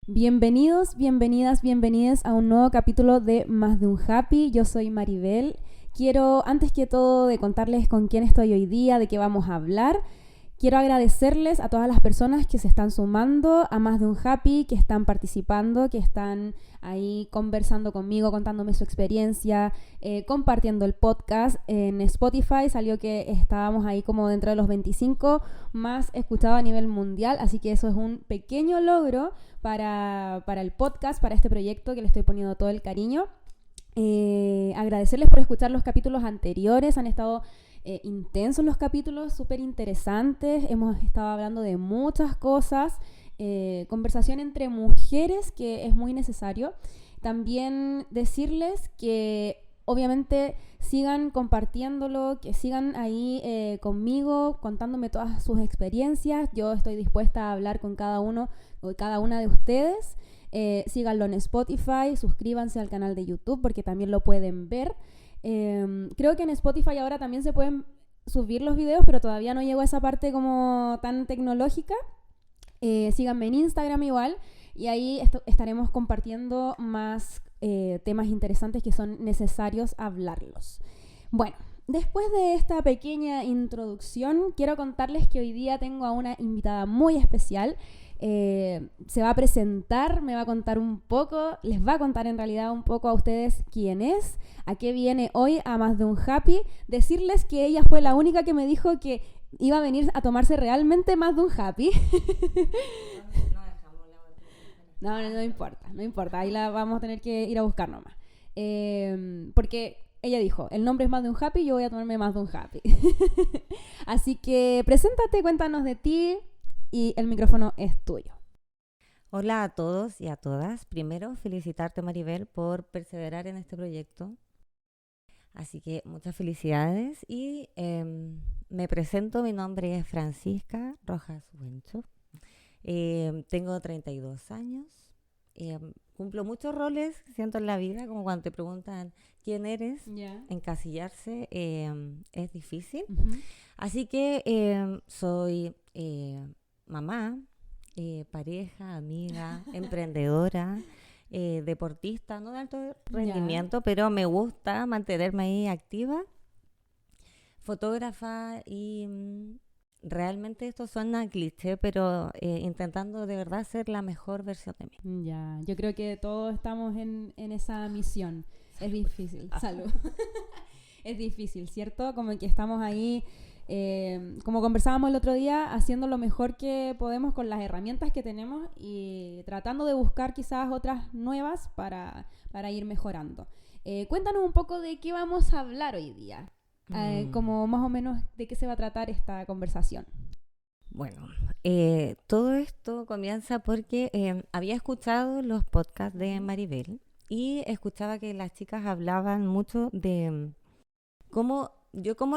Bienvenidos, bienvenidas, bienvenidas a un nuevo capítulo de Más de un Happy. Yo soy Maribel. Quiero, antes que todo, de contarles con quién estoy hoy día, de qué vamos a hablar. Quiero agradecerles a todas las personas que se están sumando a Más de un Happy, que están participando, que están ahí conversando conmigo, contándome su experiencia, compartiendo el podcast. En Spotify salió que estábamos ahí como dentro de los 25 más escuchados a nivel mundial, así que eso es un pequeño logro para el podcast, para este proyecto que le estoy poniendo todo el cariño. Agradecerles por escuchar los capítulos anteriores, han estado intensos los capítulos, súper interesantes, hemos estado hablando de muchas cosas, conversación entre mujeres que es muy necesario. También decirles que obviamente sigan compartiéndolo, que sigan ahí conmigo, contándome todas sus experiencias. Yo estoy dispuesta a hablar con cada uno o cada una de ustedes. Síganlo en Spotify, suscríbanse al canal de YouTube porque también lo pueden ver. Creo que en Spotify ahora también se pueden subir los videos, pero todavía no llego a esa parte como tan tecnológica. Síganme en Instagram igual y ahí estaremos compartiendo más temas interesantes que son necesarios hablarlos. Bueno, después de esta pequeña introducción, quiero contarles que hoy día tengo a una invitada muy especial. Se va a presentar, me va a contar un poco, les va a contar en realidad un poco a ustedes quién es, a qué viene hoy a Más de un Happy. Decirles que ella fue la única que me dijo que iba a venir a tomarse realmente más de un Happy. No importa, no importa, ahí la vamos a tener que ir a buscar nomás. Porque ella dijo, el nombre es Más de un Happy, yo voy a tomarme más de un Happy. Así que preséntate, cuéntanos de ti y el micrófono es tuyo. Hola a todos y a todas. Primero, felicitarte, Maribel, por perseverar en este proyecto. Así que muchas felicidades y me presento, mi nombre es Francisca Rojas Buencho. Tengo 32 años. Cumplo muchos roles, siento en la vida, como cuando te preguntan quién eres, Yeah. encasillarse es difícil. Uh-huh. Así que soy mamá, pareja, amiga, emprendedora, deportista, no de alto rendimiento, pero me gusta mantenerme ahí activa, fotógrafa y realmente esto suena cliché, pero intentando de verdad ser la mejor versión de mí. Ya, yo creo que todos estamos en esa misión. Es difícil, salud. Es difícil, ¿cierto? Como que estamos ahí, como conversábamos el otro día, haciendo lo mejor que podemos con las herramientas que tenemos y tratando de buscar quizás otras nuevas para ir mejorando. Cuéntanos un poco de qué vamos a hablar hoy día, como más o menos de qué se va a tratar esta conversación. Bueno, todo esto comienza porque había escuchado los podcasts de Maribel y escuchaba que las chicas hablaban mucho de cómo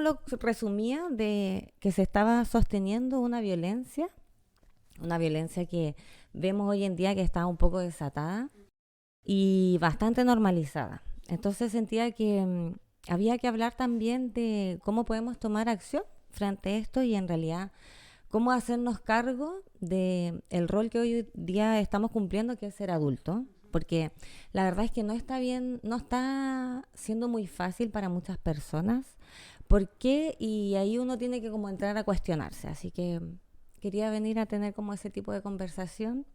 lo resumía de que se estaba sosteniendo una violencia que vemos hoy en día que está un poco desatada y bastante normalizada. Entonces sentía que había que hablar también de cómo podemos tomar acción frente a esto y en realidad cómo hacernos cargo de el rol que hoy día estamos cumpliendo, que es ser adulto, porque la verdad es que no está bien, no está siendo muy fácil para muchas personas. ¿Por qué? Y ahí uno tiene que como entrar a cuestionarse. Así que quería venir a tener como ese tipo de conversación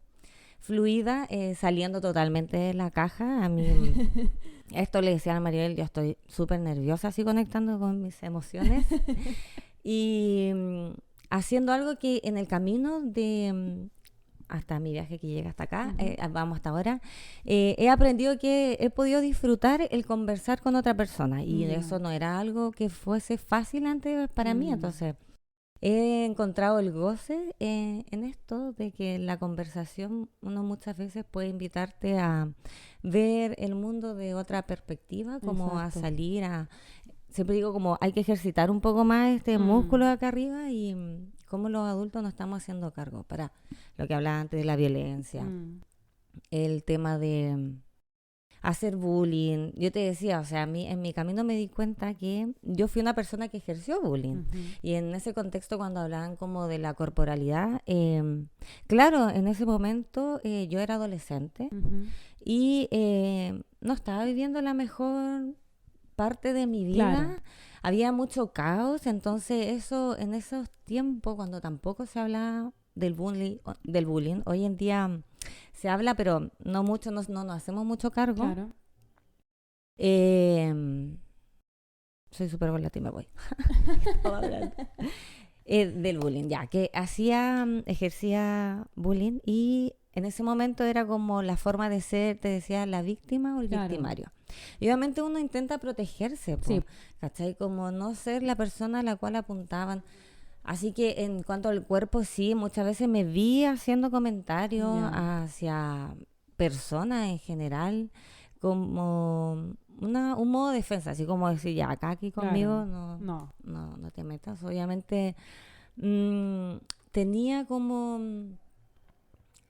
fluida, saliendo totalmente de la caja. A mí, esto le decía a Maribel, yo estoy súper nerviosa así conectando con mis emociones. Y haciendo algo que en el camino de hasta mi viaje que llega hasta acá, vamos hasta ahora, he aprendido que he podido disfrutar el conversar con otra persona y eso no era algo que fuese fácil antes para mí, entonces he encontrado el goce en esto de que la conversación uno muchas veces puede invitarte a ver el mundo de otra perspectiva, como Exacto. a salir a... Siempre digo como hay que ejercitar un poco más este músculo de acá arriba y cómo los adultos nos estamos haciendo cargo para lo que hablaba antes de la violencia, el tema de hacer bullying. Yo te decía, o sea, a mí en mi camino me di cuenta que yo fui una persona que ejerció bullying. Y en ese contexto, cuando hablaban como de la corporalidad, claro, en ese momento yo era adolescente y no estaba viviendo la mejor parte de mi vida. Claro. Había mucho caos, entonces eso en esos tiempos, cuando tampoco se hablaba del bullying, hoy en día se habla, pero no mucho, no nos hacemos mucho cargo. Claro. Soy súper volátil, me voy. Del bullying, ya, que ejercía bullying y en ese momento era como la forma de ser, te decía, la víctima o el Claro. victimario. Y obviamente uno intenta protegerse, po, Sí. ¿cachai? Como no ser la persona a la cual apuntaban. Así que en cuanto al cuerpo, sí, muchas veces me vi haciendo comentarios Ya. hacia personas en general, como un modo de defensa, así como decir, ya, acá aquí conmigo Claro. no, No. no te metas. Obviamente tenía como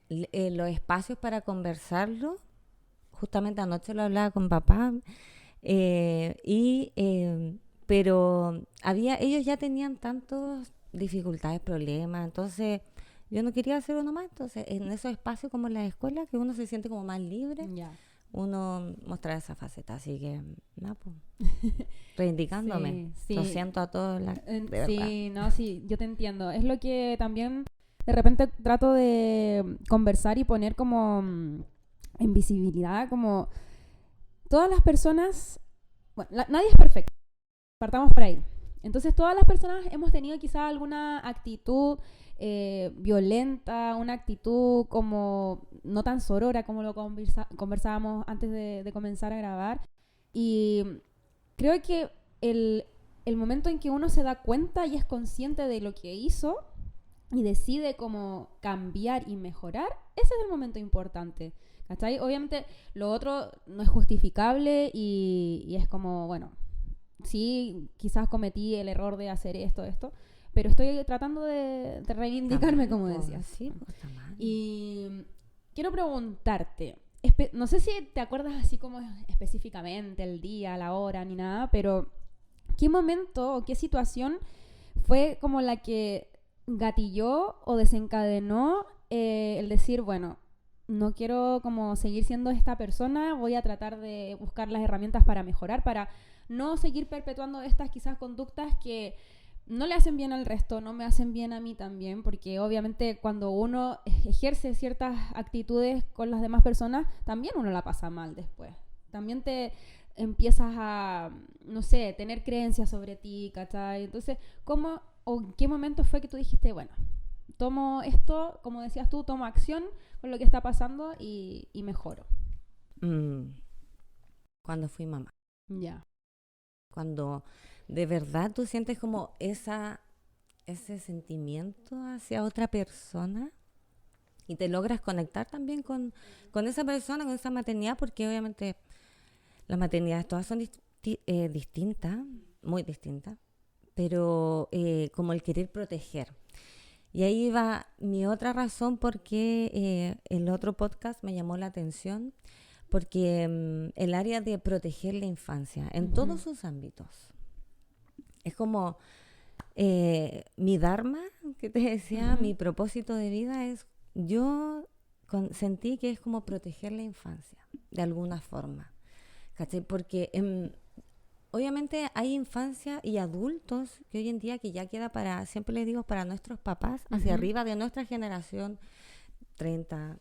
los espacios para conversarlo. Justamente anoche lo hablaba con papá, pero ellos ya tenían tantas dificultades, problemas, entonces yo no quería hacer uno más. Entonces en esos espacios como en la escuela, que uno se siente como más libre, Ya. uno mostrar esa faceta. Así que, nada, pues, reivindicándome. Sí, Lo sí. siento a todos, de verdad. Sí, no, sí, yo te entiendo. Es lo que también de repente trato de conversar y poner como en visibilidad, como todas las personas, bueno, nadie es perfecto, partamos por ahí. Entonces todas las personas hemos tenido quizá alguna actitud violenta, una actitud como no tan sorora como lo conversábamos antes de comenzar a grabar. Y creo que el momento en que uno se da cuenta y es consciente de lo que hizo y decide como cambiar y mejorar, ese es el momento importante. ¿Cachai? Obviamente lo otro no es justificable y es como, bueno, sí, quizás cometí el error de hacer esto, pero estoy tratando de reivindicarme, Está mal, como po, decías. sí, pues, está mal. Y quiero preguntarte, no sé si te acuerdas así como específicamente el día, la hora, ni nada, pero ¿qué momento o qué situación fue como la que gatilló o desencadenó el decir, bueno, no quiero como seguir siendo esta persona, voy a tratar de buscar las herramientas para mejorar, para no seguir perpetuando estas quizás conductas que no le hacen bien al resto, no me hacen bien a mí también, porque obviamente cuando uno ejerce ciertas actitudes con las demás personas, también uno la pasa mal después. También te empiezas a, no sé, tener creencias sobre ti, ¿cachai? Entonces, ¿cómo o en qué momento fue que tú dijiste, bueno, tomo esto, como decías tú, tomo acción con lo que está pasando y mejoro? Cuando fui mamá. Ya. Cuando de verdad tú sientes como ese sentimiento hacia otra persona y te logras conectar también con esa persona, con esa maternidad, porque obviamente las maternidades todas son distintas, muy distintas, pero como el querer proteger. Y ahí va mi otra razón porque el otro podcast me llamó la atención, porque el área de proteger la infancia en todos sus ámbitos. Es como mi dharma, que te decía, mi propósito de vida es, yo sentí que es como proteger la infancia, de alguna forma. ¿Cachai? Porque obviamente hay infancia y adultos que hoy en día que ya queda para, siempre les digo, para nuestros papás, hacia arriba de nuestra generación, 30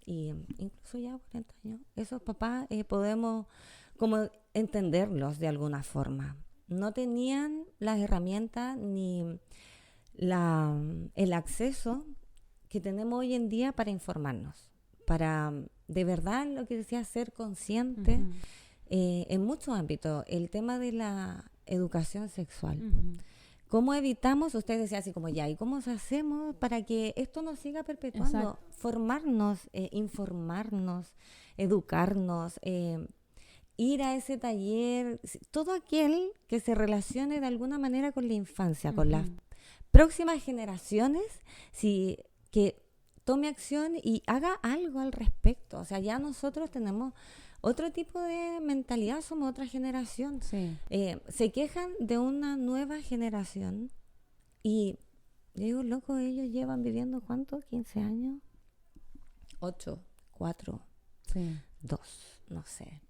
y incluso ya 40 años, esos papás podemos como entenderlos de alguna forma. No tenían las herramientas ni el acceso que tenemos hoy en día para informarnos, para de verdad lo que decía, ser consciente en muchos ámbitos. El tema de la educación sexual. ¿Cómo evitamos? Usted decía así como ya, ¿y cómo hacemos para que esto no siga perpetuando? Exacto. Formarnos, informarnos, educarnos, ir a ese taller, todo aquel que se relacione de alguna manera con la infancia, con las próximas generaciones, que tome acción y haga algo al respecto. O sea, ya nosotros tenemos otro tipo de mentalidad, somos otra generación. Sí. Se quejan de una nueva generación y yo digo, loco, ellos llevan viviendo ¿cuánto? ¿15 años? 8, 4, Sí. 2, no sé.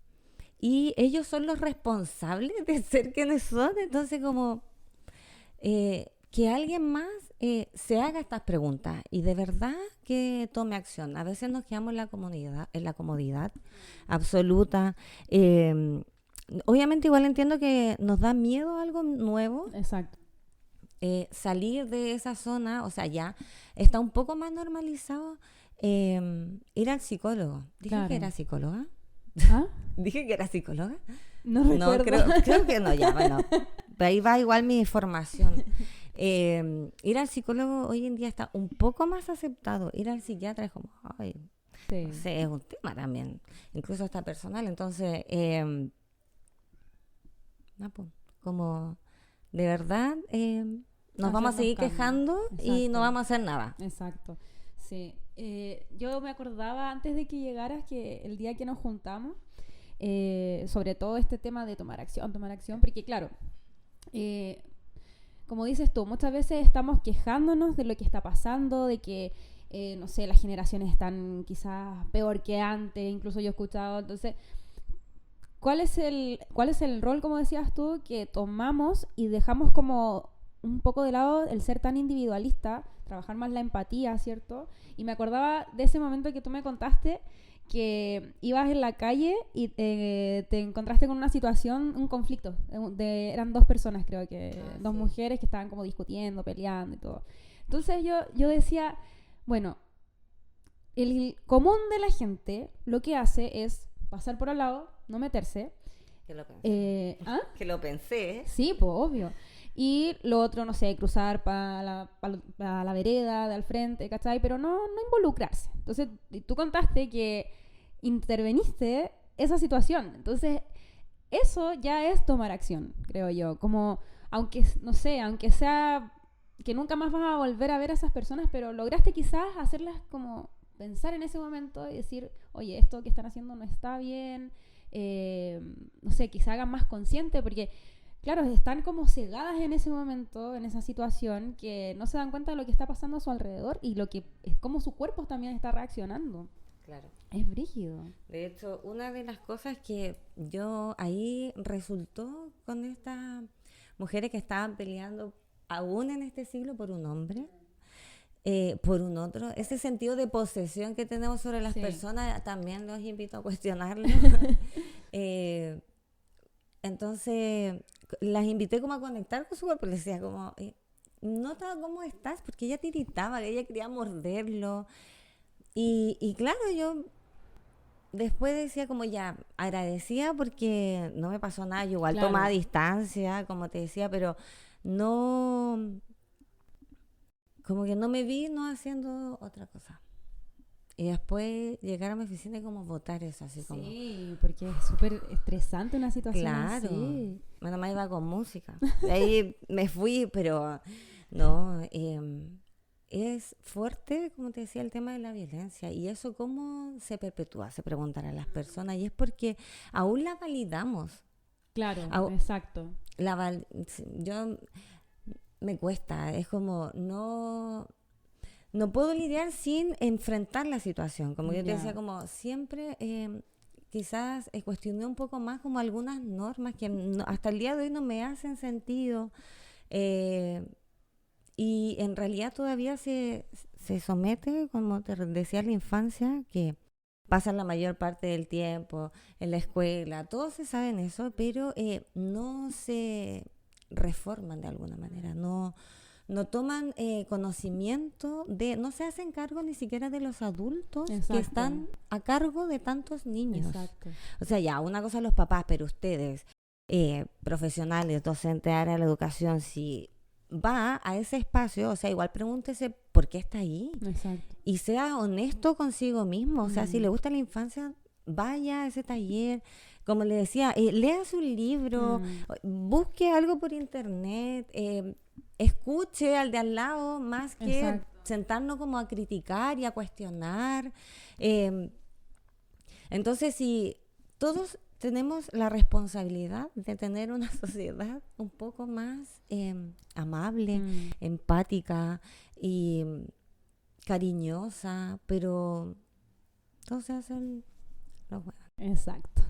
Y ellos son los responsables de ser quienes son, entonces como que alguien más se haga estas preguntas y de verdad que tome acción. A veces nos quedamos en la comodidad absoluta. Obviamente igual entiendo que nos da miedo algo nuevo. Exacto. Salir de esa zona, o sea, ya está un poco más normalizado ir al psicólogo. ¿Dije Claro. que era psicóloga? ¿Ah? ¿Dije que era psicóloga? No No, recuerdo. creo que no, ya, bueno. Ahí va igual mi formación. Ir al psicólogo hoy en día está un poco más aceptado. Ir al psiquiatra es como, ay, Sí. no sé, es un tema también, incluso hasta personal. Entonces, no, pues, como de verdad nos vamos a Hacernos seguir cambios. quejando y Exacto. no vamos a hacer nada. Exacto, sí. Yo me acordaba antes de que llegaras que el día que nos juntamos, sobre todo este tema de tomar acción, porque claro, como dices tú, muchas veces estamos quejándonos de lo que está pasando, de que, no sé, las generaciones están quizás peor que antes, incluso yo he escuchado, entonces, cuál es el rol, como decías tú, que tomamos y dejamos como un poco de lado el ser tan individualista, trabajar más la empatía, ¿cierto? Y me acordaba de ese momento que tú me contaste que ibas en la calle y te encontraste con una situación, un conflicto. Eran dos personas, creo que, dos sí. mujeres que estaban como discutiendo, peleando y todo. Entonces yo decía, bueno, el común de la gente lo que hace es pasar por al lado, no meterse. Que lo pensé. ¿Ah? Que lo pensé. Sí, pues obvio. Y lo otro, no sé, cruzar para la vereda de al frente, ¿cachai? Pero no involucrarse. Entonces, tú contaste que interveniste esa situación. Entonces, eso ya es tomar acción, creo yo. Como, aunque, no sé, aunque sea que nunca más vas a volver a ver a esas personas, pero lograste quizás hacerlas como pensar en ese momento y decir, oye, esto que están haciendo no está bien. No sé, quizás hagan más consciente, porque claro, están como cegadas en ese momento, en esa situación, que no se dan cuenta de lo que está pasando a su alrededor y lo que es cómo su cuerpo también está reaccionando. Claro. Es brígido. De hecho, una de las cosas que yo ahí resultó con estas mujeres que estaban peleando aún en este siglo por un hombre, por un otro, ese sentido de posesión que tenemos sobre las Sí. personas, también los invito a cuestionarlo. Entonces, las invité como a conectar con su cuerpo. Les decía como, nota cómo estás, porque ella tiritaba, ella quería morderlo. Y claro, yo después decía como ya, agradecía porque no me pasó nada. Yo igual Claro. tomaba distancia, como te decía, pero no, como que no me vi no haciendo otra cosa. Y después llegar a mi oficina y como votar eso, así como... Sí, porque es súper estresante una situación Claro. así. Bueno, me iba con música. De ahí me fui, pero no, es fuerte, como te decía, el tema de la violencia. Y eso cómo se perpetúa, se preguntan a las personas. Y es porque aún la validamos. Claro, Au- exacto. Yo me cuesta, es como no puedo lidiar sin enfrentar la situación. Como yo te Ya. decía, como siempre quizás cuestioné un poco más como algunas normas que hasta el día de hoy no me hacen sentido. Y en realidad todavía se somete, como te decía, la infancia, que pasan la mayor parte del tiempo en la escuela, todos se saben eso, pero no se reforman de alguna manera, no toman conocimiento no se hacen cargo ni siquiera de los adultos Exacto. que están a cargo de tantos niños. Exacto. O sea, ya, una cosa los papás, pero ustedes, profesionales, docentes, área de la educación, si va a ese espacio, o sea, igual pregúntese por qué está ahí Exacto. y sea honesto consigo mismo. O sea, si le gusta la infancia, vaya a ese taller. Como le decía, léase un libro, busque algo por internet, escuche al de al lado más que Exacto. sentarnos como a criticar y a cuestionar. Entonces, si todos tenemos la responsabilidad de tener una sociedad un poco más amable, empática y cariñosa, pero todos se hacen los buenos. Exacto.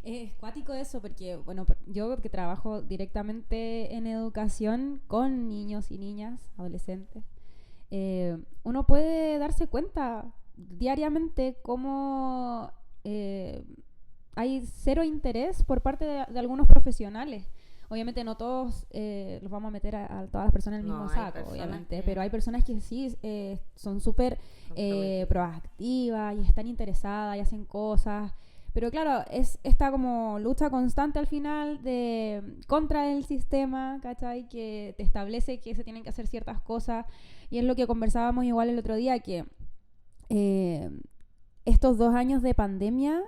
Es cuático eso porque, bueno, yo que trabajo directamente en educación con niños y niñas, adolescentes, uno puede darse cuenta diariamente cómo hay cero interés por parte de algunos profesionales. Obviamente no todos los vamos a meter a todas las personas en el mismo saco, obviamente, pero hay personas que sí son súper proactivas y están interesadas y hacen cosas. Pero claro, es esta como lucha constante al final contra el sistema, ¿cachai? Que te establece que se tienen que hacer ciertas cosas. Y es lo que conversábamos igual el otro día, que estos 2 años de pandemia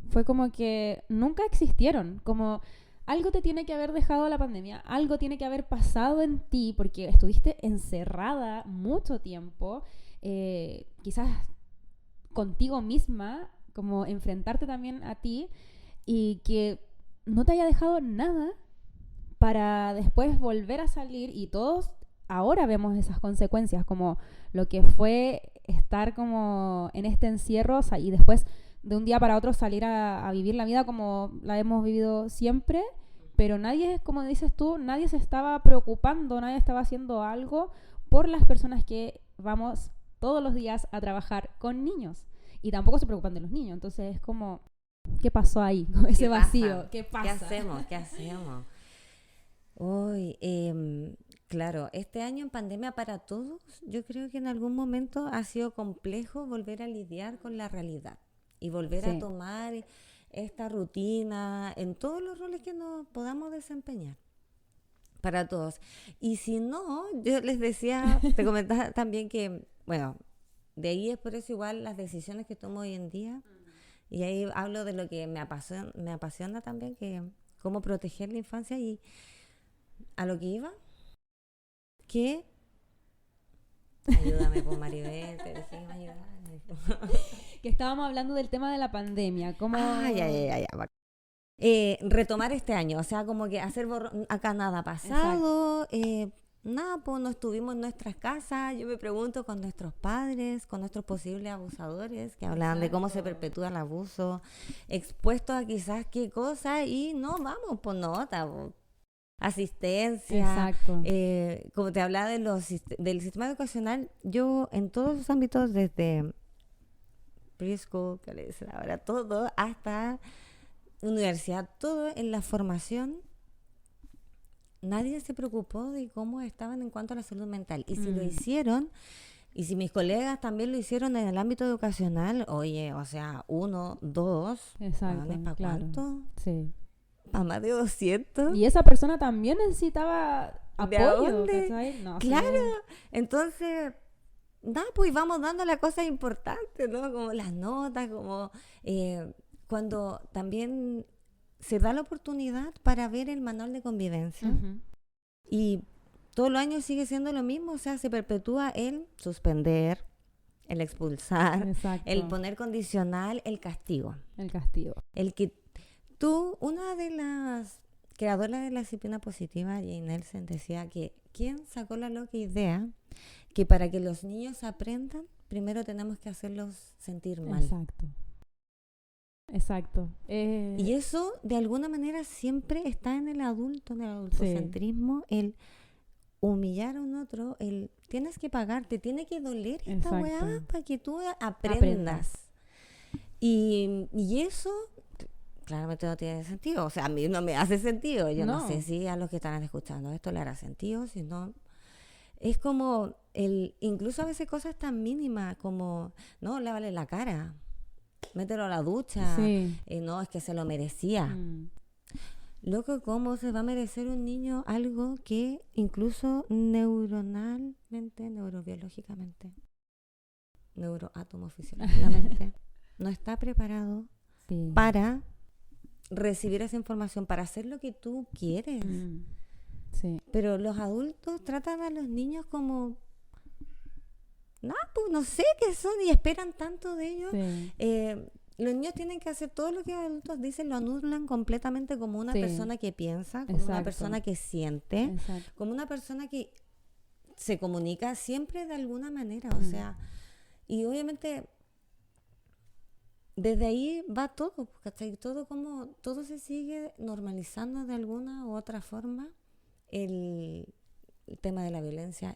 fue como que nunca existieron. Como algo te tiene que haber dejado la pandemia, algo tiene que haber pasado en ti, porque estuviste encerrada mucho tiempo, quizás contigo misma, como enfrentarte también a ti, y que no te haya dejado nada para después volver a salir, y todos ahora vemos esas consecuencias, como lo que fue estar como en este encierro, o sea, y después de un día para otro salir a vivir la vida como la hemos vivido siempre, pero nadie, como dices tú, nadie se estaba preocupando, nadie estaba haciendo algo por las personas que vamos todos los días a trabajar con niños. Y tampoco se preocupan de los niños. Entonces es como, ¿qué pasó ahí? Ese vacío. ¿Qué pasa? ¿Qué hacemos? Uy, claro, este año en pandemia para todos, yo creo que en algún momento ha sido complejo volver a lidiar con la realidad y volver a tomar esta rutina en todos los roles que nos podamos desempeñar. Para todos. Y si no, yo les decía, te comentaba también que, bueno, de ahí es por eso igual las decisiones que tomo hoy en día, y ahí hablo de lo que me apasiona también, que cómo proteger la infancia, y a lo que iba, que ayúdame por Maribel, te decimos ayúdame. Que estábamos hablando del tema de la pandemia, cómo... Ya. Retomar este año, o sea, como que hacer acá nada ha pasado, nada, pues no estuvimos en nuestras casas. Yo me pregunto con nuestros padres, con nuestros posibles abusadores, que hablaban de cómo se perpetúa el abuso, expuestos a quizás qué cosa, y no, vamos, pues nota, asistencia. Exacto. Como te hablaba del sistema educacional, yo en todos los ámbitos, desde preschool, que le dicen ahora, todo, hasta universidad, todo en la formación, nadie se preocupó de cómo estaban en cuanto a la salud mental. Y si lo hicieron, y si mis colegas también lo hicieron en el ámbito educacional, oye, o sea, 1, 2, exacto, ¿para claro. cuánto? Sí. ¿Para más de 200? Y esa persona también necesitaba apoyo. ¿De dónde? ¿Cachai? No, claro, sí. Entonces, pues vamos dando las cosas importantes, ¿no? Como las notas, como cuando también se da la oportunidad para ver el manual de convivencia. Uh-huh. Y todos los años sigue siendo lo mismo, o sea, se perpetúa el suspender, el expulsar, exacto, el poner condicional, el castigo. El castigo. El que una de las creadoras de la disciplina positiva, Jane Nelson, decía que ¿quién sacó la loca idea que para que los niños aprendan, primero tenemos que hacerlos sentir mal? Exacto. Y eso, de alguna manera, siempre está en el adultocentrismo, el humillar a un otro, el tienes que pagar, te tiene que doler esta weá para que tú aprendas. Y eso, claramente no tiene sentido. O sea, a mí no me hace sentido. Yo no sé si a los que están escuchando esto le hará sentido, si no... Es como, incluso a veces cosas tan mínimas como, no, lávale la cara, mételo a la ducha, no, es que se lo merecía. Loco, ¿cómo se va a merecer un niño algo que incluso neuronalmente, neurobiológicamente, neuroatomofisiológicamente, no está preparado para recibir esa información, para hacer lo que tú quieres? Pero los adultos tratan a los niños como... pues no sé qué son y esperan tanto de ellos. los niños tienen que hacer todo lo que los adultos dicen, lo anulan completamente como una Sí. persona que piensa, como Exacto. una persona que siente, Exacto. como una persona que se comunica siempre de alguna manera, o sea, y obviamente desde ahí va todo, ¿cachai? Todo se sigue normalizando de alguna u otra forma el tema de la violencia.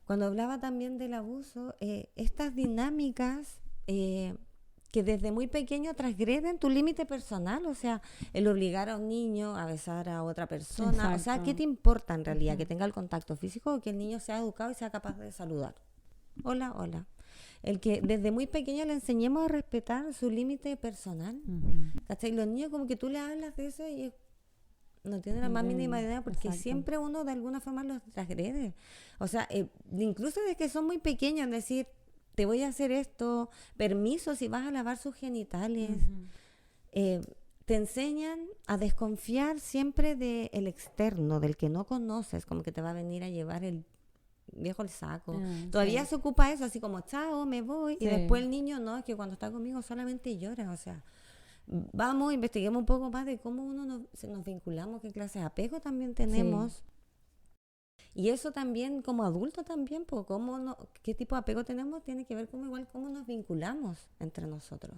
Cuando hablaba también del abuso, estas dinámicas que desde muy pequeño transgreden tu límite personal, o sea, el obligar a un niño a besar a otra persona, o sea, Exacto. ¿qué te importa en realidad? ¿Que tenga el contacto físico o que el niño sea educado y sea capaz de saludar? Hola, hola. El que desde muy pequeño le enseñemos a respetar su límite personal. ¿Cachai? Los niños como que tú le hablas de eso y no tienen la más mínima idea porque Exacto. siempre uno de alguna forma los transgrede. O sea, incluso desde que son muy pequeños, decir, te voy a hacer esto, permiso si vas a lavar sus genitales. Te enseñan a desconfiar siempre del externo, del que no conoces, como que te va a venir a llevar el viejo el saco. Todavía Sí. se ocupa eso, así como, chao, me voy. Sí. Y después el niño, no, es que cuando está conmigo solamente llora. O sea, vamos, investiguemos un poco más de cómo nos vinculamos, qué clase de apego también tenemos. Sí. Y eso también, como adulto también, pues, qué tipo de apego tenemos, tiene que ver cómo nos vinculamos entre nosotros.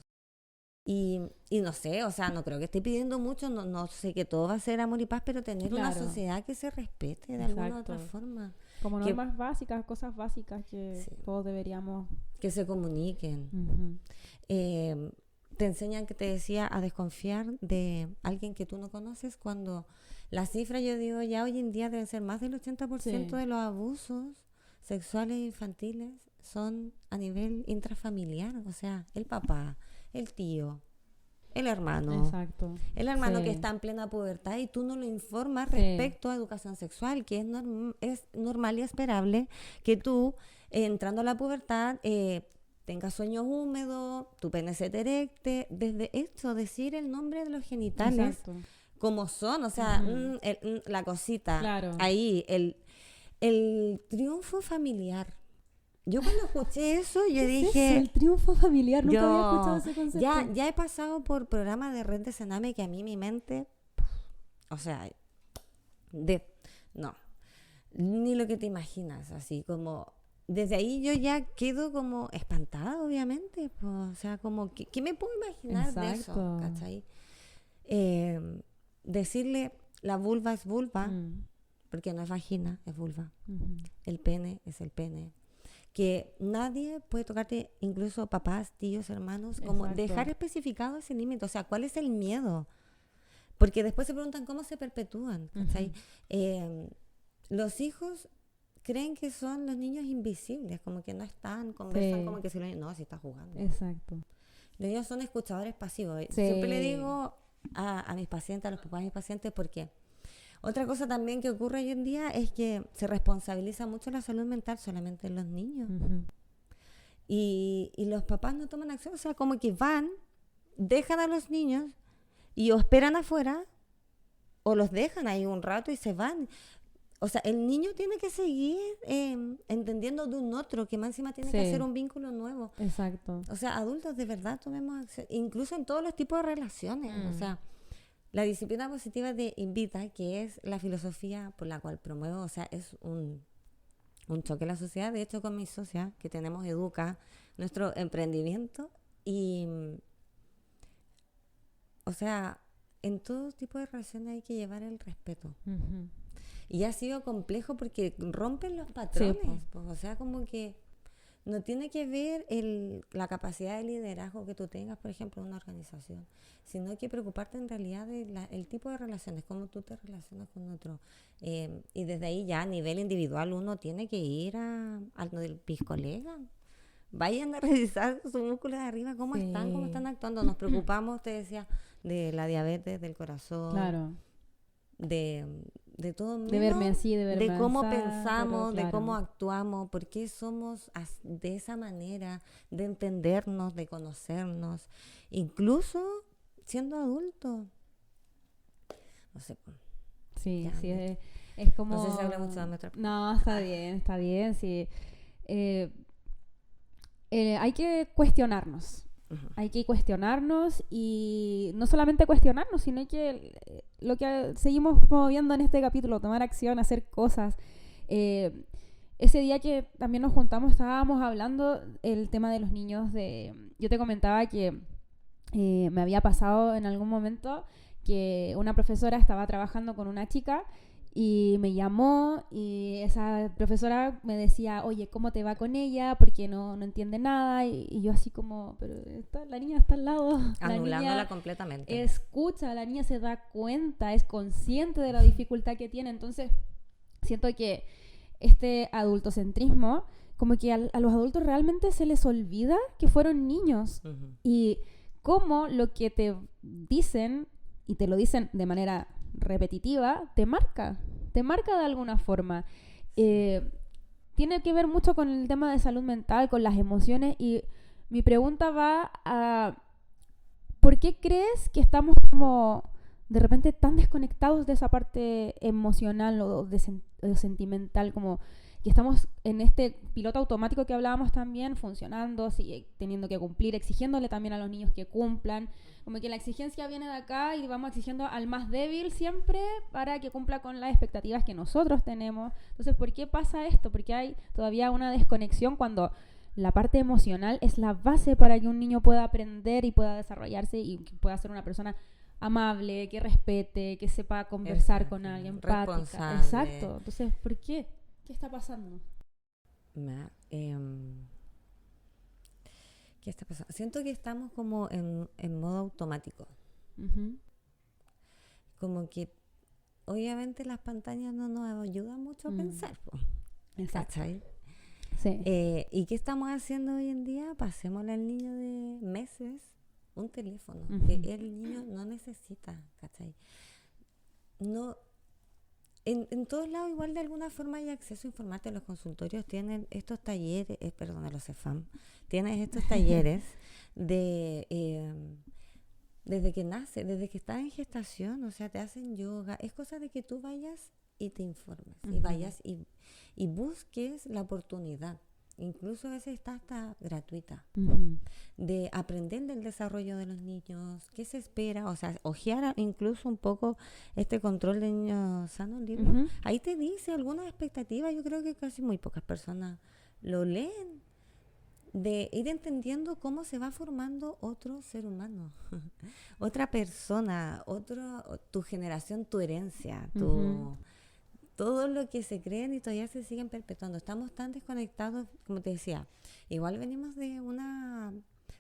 Y no sé, o sea, no creo que esté pidiendo mucho, no sé que todo va a ser amor y paz, pero tener una Claro. sociedad que se respete de Exacto. alguna u otra forma. Como normas básicas, cosas básicas que Sí. todos deberíamos... Que se comuniquen. Te enseñan, que te decía, a desconfiar de alguien que tú no conoces cuando las cifras, yo digo, ya hoy en día deben ser más del 80% Sí. de los abusos sexuales infantiles son a nivel intrafamiliar, o sea, el papá, el tío, el hermano. Exacto. El hermano Sí. que está en plena pubertad y tú no lo informas Sí. respecto a educación sexual, que es normal y esperable que tú, entrando a la pubertad, tengas sueños húmedos, tu pene se te erecte. Desde esto, decir el nombre de los genitales Exacto. como son, o sea, la cosita, Claro. ahí, el triunfo familiar. Yo cuando escuché eso, yo ¿Qué es dije... eso? El triunfo familiar, nunca había escuchado ese concepto. Ya he pasado por programas de Red de Sename que a mí mi mente, o sea, no, ni lo que te imaginas, así como, desde ahí yo ya quedo como espantada, obviamente, pues, o sea, como, ¿qué me puedo imaginar de eso? Exacto. ¿Cachai? Decirle, la vulva es vulva, porque no es vagina, es vulva, el pene es el pene. Que nadie puede tocarte, incluso papás, tíos, hermanos, como Exacto. dejar especificado ese límite. O sea, ¿cuál es el miedo? Porque después se preguntan cómo se perpetúan. ¿Cachai? Los hijos creen que son los niños invisibles, como que no están, conversan Sí. como que no, si está jugando. Exacto. Los niños son escuchadores pasivos. Sí. Siempre le digo a mis pacientes, a los papás de mis pacientes, porque otra cosa también que ocurre hoy en día es que se responsabiliza mucho la salud mental solamente en los niños. Y los papás no toman acción, o sea, como que van, dejan a los niños y o esperan afuera o los dejan ahí un rato y se van. O sea, el niño tiene que seguir entendiendo de un otro, que más encima tiene que hacer un vínculo nuevo. Exacto. O sea, adultos de verdad tomemos acción, incluso en todos los tipos de relaciones. O sea, la disciplina positiva de Invita, que es la filosofía por la cual promuevo, o sea, es un choque en la sociedad. De hecho, con mi socia, que tenemos Educa, nuestro emprendimiento, y, o sea, en todo tipo de relaciones hay que llevar el respeto. Y ha sido complejo porque rompen los patrones. Sí, pues, o sea, como que no tiene que ver la capacidad de liderazgo que tú tengas, por ejemplo, en una organización, sino que preocuparte en realidad del tipo de relaciones, cómo tú te relacionas con otro. Y desde ahí ya a nivel individual uno tiene que ir al del piscolega. Vayan a revisar sus músculos de arriba, cómo están actuando. Nos preocupamos, te decía, de la diabetes, del corazón, Claro. de todo menos De verme así, de verme de cómo así, pensamos, pero de cómo claro. actuamos, por qué somos de esa manera, de entendernos, de conocernos, incluso siendo adultos. No sé. Sí, Ya, sí, es como... No sé si habla mucho de nuestra... No, está bien, sí. Hay que cuestionarnos. Hay que cuestionarnos y no solamente cuestionarnos, sino que lo que seguimos promoviendo en este capítulo, tomar acción, hacer cosas. Ese día que también nos juntamos estábamos hablando el tema de los niños. Yo te comentaba que me había pasado en algún momento que una profesora estaba trabajando con una chica y me llamó y esa profesora me decía, oye, ¿cómo te va con ella? Porque no entiende nada. Y yo así como, pero la niña está al lado. Anulándola completamente. Escucha, la niña se da cuenta, es consciente de la dificultad que tiene. Entonces, siento que este adultocentrismo, como que a los adultos realmente se les olvida que fueron niños. Y cómo lo que te dicen, y te lo dicen de manera repetitiva, te marca de alguna forma. Tiene que ver mucho con el tema de salud mental, con las emociones, y mi pregunta va a ¿por qué crees que estamos como de repente tan desconectados de esa parte emocional o de sentimental, como que estamos en este piloto automático que hablábamos también, funcionando, teniendo que cumplir, exigiéndole también a los niños que cumplan, como que la exigencia viene de acá y vamos exigiendo al más débil siempre para que cumpla con las expectativas que nosotros tenemos? Entonces, ¿por qué pasa esto? Porque hay todavía una desconexión cuando la parte emocional es la base para que un niño pueda aprender y pueda desarrollarse y pueda ser una persona amable, que respete, que sepa conversar con alguien, empática. Exacto. Entonces, ¿por qué? ¿Qué está pasando? ¿Qué está pasando? Siento que estamos como en modo automático. Como que obviamente las pantallas no nos ayudan mucho a pensar. Exacto. ¿Cachai? Sí. ¿Y qué estamos haciendo hoy en día? Pasémosle al niño de meses un teléfono que el niño no necesita, ¿cachai? No, en todos lados igual de alguna forma hay acceso a informarte. Los consultorios tienen estos talleres, los CEFAM, tienen estos talleres desde que nace, desde que estás en gestación, o sea, te hacen yoga. Es cosa de que tú vayas y te informes, y vayas y busques la oportunidad. Incluso a veces está hasta gratuita, de aprender del desarrollo de los niños, qué se espera, o sea, ojear incluso un poco este control de niños sanos libres. Ahí te dice algunas expectativas. Yo creo que casi muy pocas personas lo leen, de ir entendiendo cómo se va formando otro ser humano, otra persona, tu generación, tu herencia, todo lo que se creen y todavía se siguen perpetuando. Estamos tan desconectados, como te decía. Igual venimos de una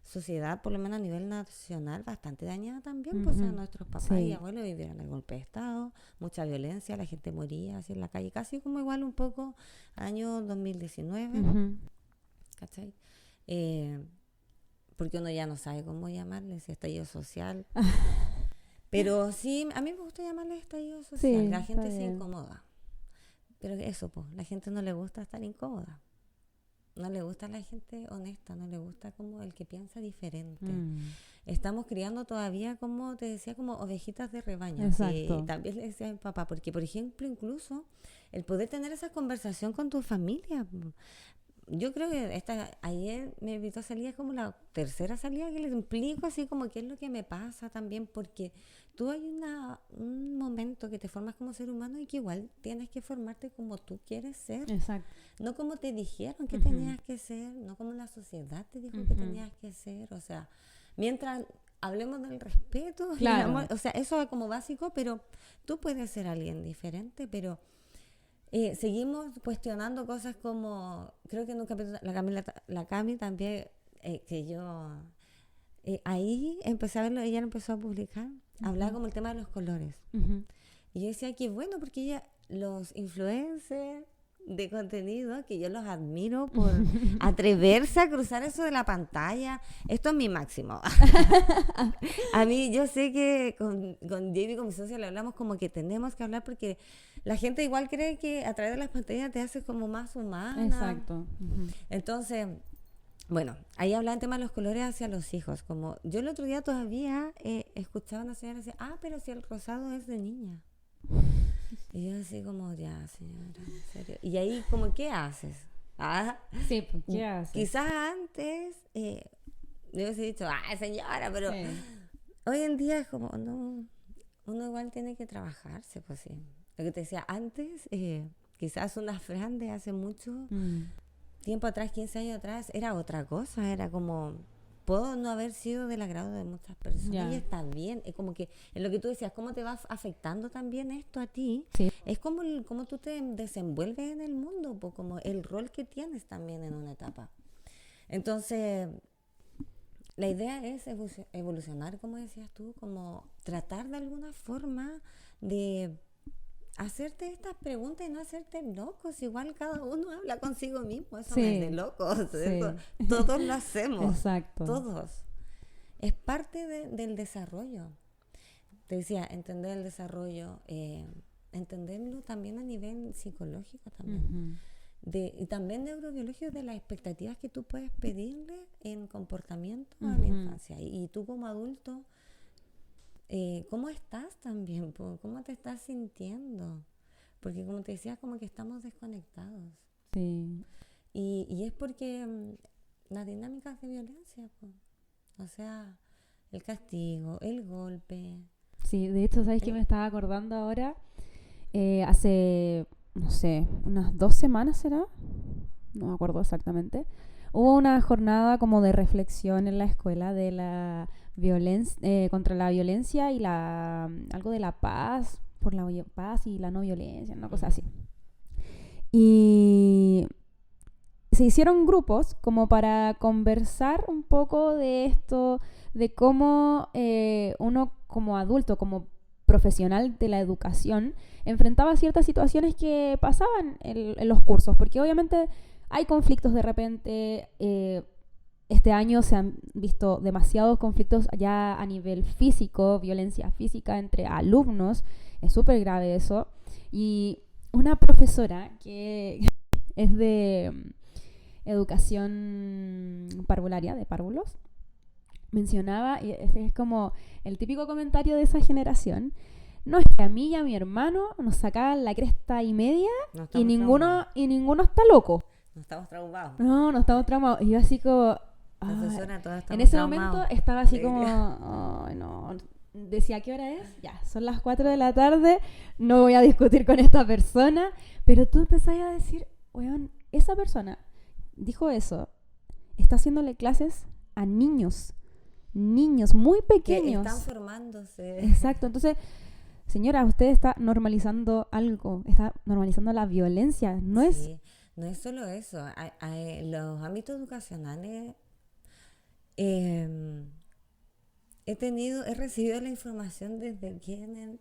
sociedad, por lo menos a nivel nacional, bastante dañada también. Pues, o sea, nuestros papás y abuelos vivieron el golpe de Estado, mucha violencia, la gente moría así en la calle, casi como igual un poco año 2019, ¿cachai? Porque uno ya no sabe cómo llamarle, si estallido social. Pero sí, a mí me gusta llamarle estallido social. Sí, la gente se incomoda. Pero eso, pues, la gente no le gusta estar incómoda. No le gusta la gente honesta, no le gusta como el que piensa diferente. Estamos criando todavía, como te decía, como ovejitas de rebaño. Exacto. Y también le decía a mi papá, porque, por ejemplo, incluso el poder tener esa conversación con tu familia. Yo creo que ayer me invitó a salir, es como la tercera salida que les explico así como qué es lo que me pasa también, porque tú hay un momento que te formas como ser humano y que igual tienes que formarte como tú quieres ser. Exacto. No como te dijeron que tenías que ser, no como la sociedad te dijo que tenías que ser. O sea, mientras hablemos del respeto, claro, y el amor, o sea, eso es como básico, pero tú puedes ser alguien diferente, pero seguimos cuestionando cosas como, creo que en un capítulo la Cami también, que yo ahí empecé a verlo, ella lo empezó a publicar, hablaba como el tema de los colores, y yo decía que bueno, porque ella, los influencers de contenido, que yo los admiro por atreverse a cruzar eso de la pantalla. Esto es mi máximo. A mí, yo sé que con Jamie, con mi socia, le hablamos como que tenemos que hablar porque la gente igual cree que a través de las pantallas te haces como más humana. Exacto. Entonces, bueno, ahí hablaba el tema de los colores hacia los hijos. Como yo el otro día todavía escuchaba a una señora decir, pero si el rosado es de niña. Y yo así como, ya, señora, en serio. Y ahí como, ¿qué haces? Sí, pues, ¿qué haces? Quizás antes yo hubiese dicho, señora, pero Sí. hoy en día es como, no, uno igual tiene que trabajarse, pues sí. Lo que te decía antes, quizás una Fran de hace mucho tiempo atrás, 15 años atrás, era otra cosa, era como, puedo no haber sido del agrado de muchas personas Ya. y está bien, es como que, en lo que tú decías, cómo te va afectando también esto a ti, Sí. es como cómo tú te desenvuelves en el mundo, pues, como el rol que tienes también en una etapa. Entonces, la idea es evolucionar, como decías tú, como tratar de alguna forma de hacerte estas preguntas y no hacerte locos. Igual cada uno habla consigo mismo, eso no es de locos, Sí. eso, todos lo hacemos, Exacto. todos. Es parte del desarrollo. Te decía, entender el desarrollo, entenderlo también a nivel psicológico también. Ujú. Y también neurobiológico de las expectativas que tú puedes pedirle en comportamiento a la infancia. Y tú como adulto, ¿cómo estás también? ¿Cómo te estás sintiendo? Porque como te decía, como que estamos desconectados. Sí. Y es porque las dinámicas de violencia, po. O sea, el castigo, el golpe. Sí, de hecho, ¿sabes qué me estaba acordando ahora? Hace, no sé, unas 2 semanas será, no me acuerdo exactamente, hubo una jornada como de reflexión en la escuela de la violencia, contra la violencia y algo de la paz, por la paz y la no violencia, una cosa así. Y se hicieron grupos como para conversar un poco de esto, de cómo uno como adulto, como profesional de la educación, enfrentaba ciertas situaciones que pasaban en los cursos, porque obviamente hay conflictos de repente. Este año se han visto demasiados conflictos ya a nivel físico, violencia física entre alumnos, es súper grave eso. Y una profesora que es de educación parvularia, de párvulos, mencionaba, y este es como el típico comentario de esa generación, no, es que a mí y a mi hermano nos sacaban la cresta y media No y estamos traumados. ninguno está loco. No estamos traumados. No estamos traumados. Y yo así como... Profesora, todos estamos en ese traumados. momento estaba así Sí. como... Ay, no. Decía, ¿qué hora es? Ya, son las 4 de la tarde, no voy a discutir con esta persona. Pero tú empezás a decir, weón, esa persona dijo eso, está haciéndole clases a niños muy Que pequeños. están formándose. Exacto, entonces, señora, usted está normalizando algo, está normalizando la violencia, no es... Sí, no es solo eso. Los ámbitos educacionales, he recibido la información desde quienes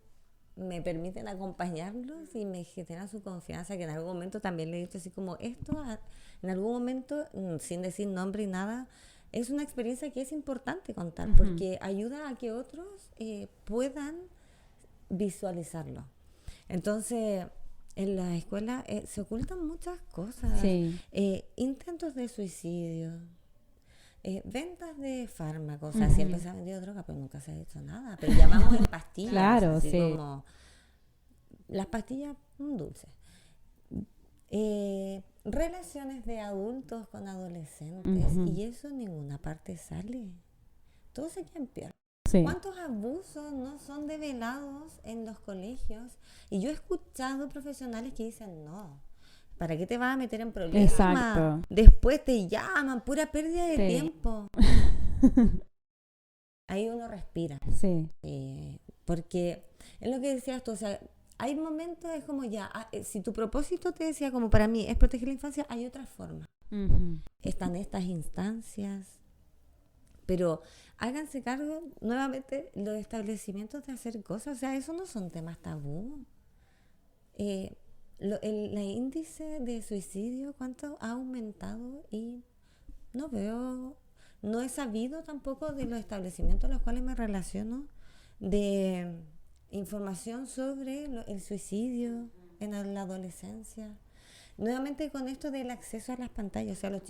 me permiten acompañarlos y me generan su confianza, que en algún momento también le he dicho así como esto, en algún momento, sin decir nombre y nada, es una experiencia que es importante contar, porque ayuda a que otros puedan visualizarlo. Entonces, en la escuela se ocultan muchas cosas. Sí. Intentos de suicidio, ventas de fármacos. O sea, siempre se ha vendido droga, pero nunca se ha hecho nada. Pero llamamos en pastillas. Claro, así sí. como las pastillas dulces. Relaciones de adultos con adolescentes. Y eso en ninguna parte sale. Todo se queda en pie. Sí. ¿Cuántos abusos no son develados en los colegios? Y yo he escuchado profesionales que dicen, no, ¿para qué te vas a meter en problemas? Exacto. Después te llaman, pura pérdida de Sí. tiempo. Ahí uno respira. Sí. Porque es lo que decías tú, o sea, hay momentos, es como ya, si tu propósito te decía como para mí es proteger la infancia, hay otras formas. Están estas instancias. Pero háganse cargo nuevamente los establecimientos de hacer cosas. O sea, eso no son temas tabú. El índice de suicidio, ¿cuánto ha aumentado? Y no he sabido tampoco de los establecimientos a los cuales me relaciono de información sobre el suicidio en la adolescencia. Nuevamente con esto del acceso a las pantallas, o sea, los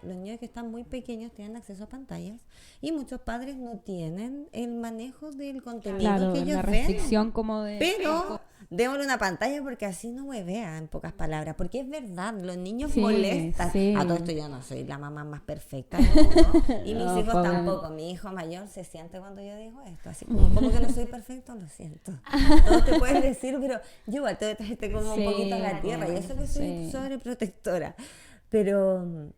niños que están muy pequeños tienen acceso a pantallas y muchos padres no tienen el manejo del contenido Claro, que ellos la ven. restricción como de... Pero démosle una pantalla porque así no huevea, en pocas palabras. Porque es verdad, los niños Sí, molestan. sí. A todo esto yo no soy la mamá más perfecta del mundo. Y mis No, hijos pobre. tampoco. Mi hijo mayor se siente cuando yo digo esto. Así como que no soy perfecto, lo siento. Todos te pueden decir, pero yo igual te traje como Sí, un poquito a la tierra. Y eso que soy sí. sobreprotectora. Pero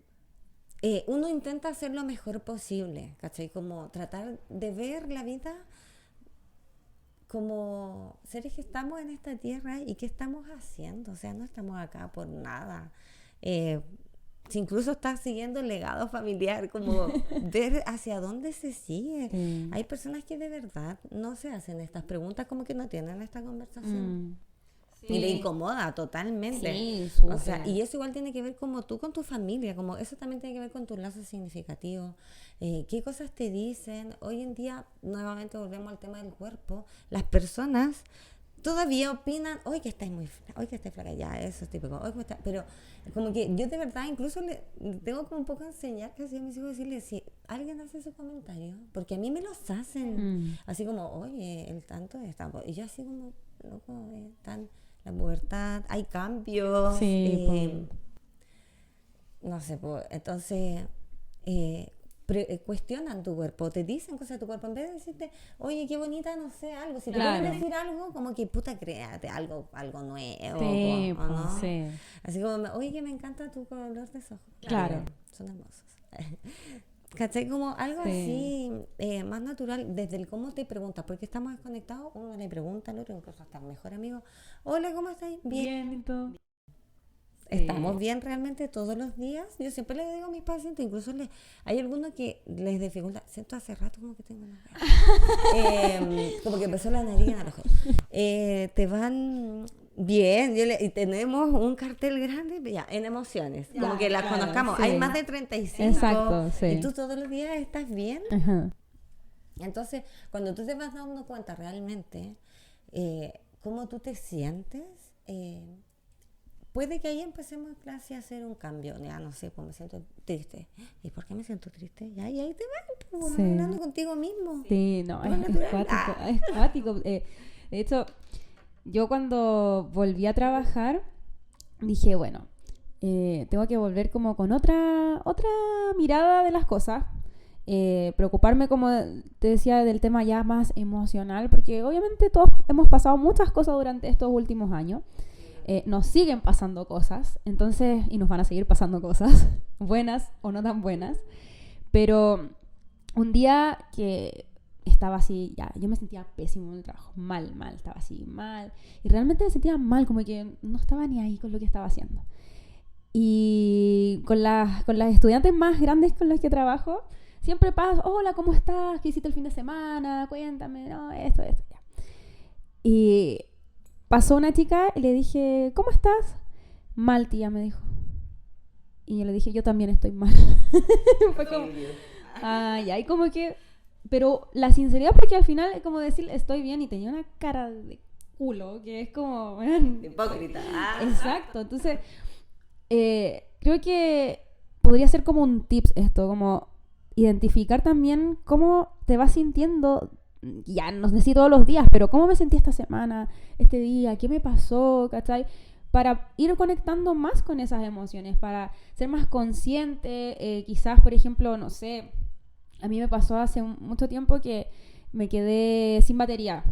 uno intenta hacer lo mejor posible, ¿cachai? Como tratar de ver la vida como seres que estamos en esta tierra y qué estamos haciendo. O sea, no estamos acá por nada. Si incluso estás siguiendo el legado familiar, como ver hacia dónde se sigue. Sí. Hay personas que de verdad no se hacen estas preguntas, como que no tienen esta conversación. Y le incomoda totalmente. Sí, O sea, súper. y eso igual tiene que ver como tú con tu familia, como eso también tiene que ver con tus lazos significativos. ¿Qué cosas te dicen? Hoy en día, nuevamente volvemos al tema del cuerpo, las personas todavía opinan, hoy que estáis muy flaca, hoy que estáis flaca, ya, eso es típico, hoy pero como que yo de verdad incluso le tengo como un poco enseñar casi a mis hijos, decirles, si alguien hace ese comentario, porque a mí me los hacen, así como, oye, el tanto está, y yo así como, loco, tan la pubertad, hay cambios, Sí, no sé, pues, entonces cuestionan tu cuerpo, te dicen cosas de tu cuerpo, en vez de decirte, oye, qué bonita, no sé, algo, si te Claro. quieren decir algo, como que puta, créate algo nuevo, Sí, ¿o no? sí. Así como, oye, que me encanta tu color de ojos. Claro. Son hermosos. ¿Cachai? Como algo así, más natural, desde el cómo te preguntas, porque estamos desconectados, uno le pregunta al otro, incluso hasta el mejor amigo, hola, ¿cómo estás? Bien. Bien, ¿y tú? ¿Estamos bien realmente todos los días? Yo siempre le digo a mis pacientes, incluso hay algunos que les dificulta, siento hace rato como que tengo una como que empezó la nariz a los ojos. Te van bien, y tenemos un cartel grande ya, en emociones, Ya, como que las claro, conozcamos. sí. Hay más de 35. Exacto, sí. Y tú todos los días estás bien. Ajá. Entonces, cuando tú te vas dando cuenta realmente cómo tú te sientes, puede que ahí empecemos en clase a hacer un cambio. Ya no sé, pues me siento triste. ¿Y por qué me siento triste? Ya, y ahí te vas, pues, Sí. hablando contigo mismo. Sí, no, Todo es natural. cuático, es cuático. De hecho, yo cuando volví a trabajar, dije, bueno, tengo que volver como con otra mirada de las cosas. Preocuparme, como te decía, del tema ya más emocional, porque obviamente todos hemos pasado muchas cosas durante estos últimos años. Nos siguen pasando cosas, entonces, y nos van a seguir pasando cosas, buenas o no tan buenas. Pero un día que estaba así, ya, yo me sentía pésimo en el trabajo, mal, estaba así, mal. Y realmente me sentía mal, como que no estaba ni ahí con lo que estaba haciendo. Y con las estudiantes más grandes con las que trabajo, siempre pasa, hola, ¿cómo estás? ¿Qué hiciste el fin de semana? Cuéntame, no, esto, ya. Y pasó una chica y le dije, ¿cómo estás? Mal, tía, me dijo. Y yo le dije, yo también estoy mal. Fue como, ya, y como que, pero la sinceridad, porque al final es como decir, estoy bien, y tenía una cara de culo, que es como, man, Hipócrita. exacto, entonces, creo que podría ser como un tips esto, como identificar también cómo te vas sintiendo, ya no sé si todos los días, pero cómo me sentí esta semana, este día, qué me pasó, ¿cachai? Para ir conectando más con esas emociones, para ser más consciente, quizás, por ejemplo, no sé, a mí me pasó hace mucho tiempo que me quedé sin batería.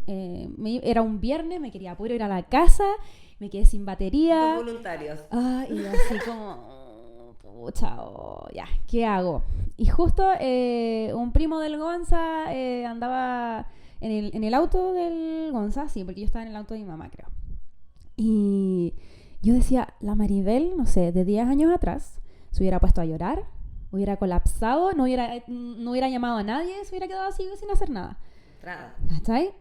Era un viernes, me quería poder ir a la casa, me quedé sin batería. Dos voluntarios. Y así como, pucha, ya, ¿qué hago? Y justo un primo del Gonza andaba en el auto del Gonza, sí, porque yo estaba en el auto de mi mamá, creo. Y yo decía, la Maribel, no sé, de 10 años atrás, se hubiera puesto a llorar, hubiera colapsado, no hubiera llamado a nadie, se hubiera quedado así sin hacer nada. ¿Cachai?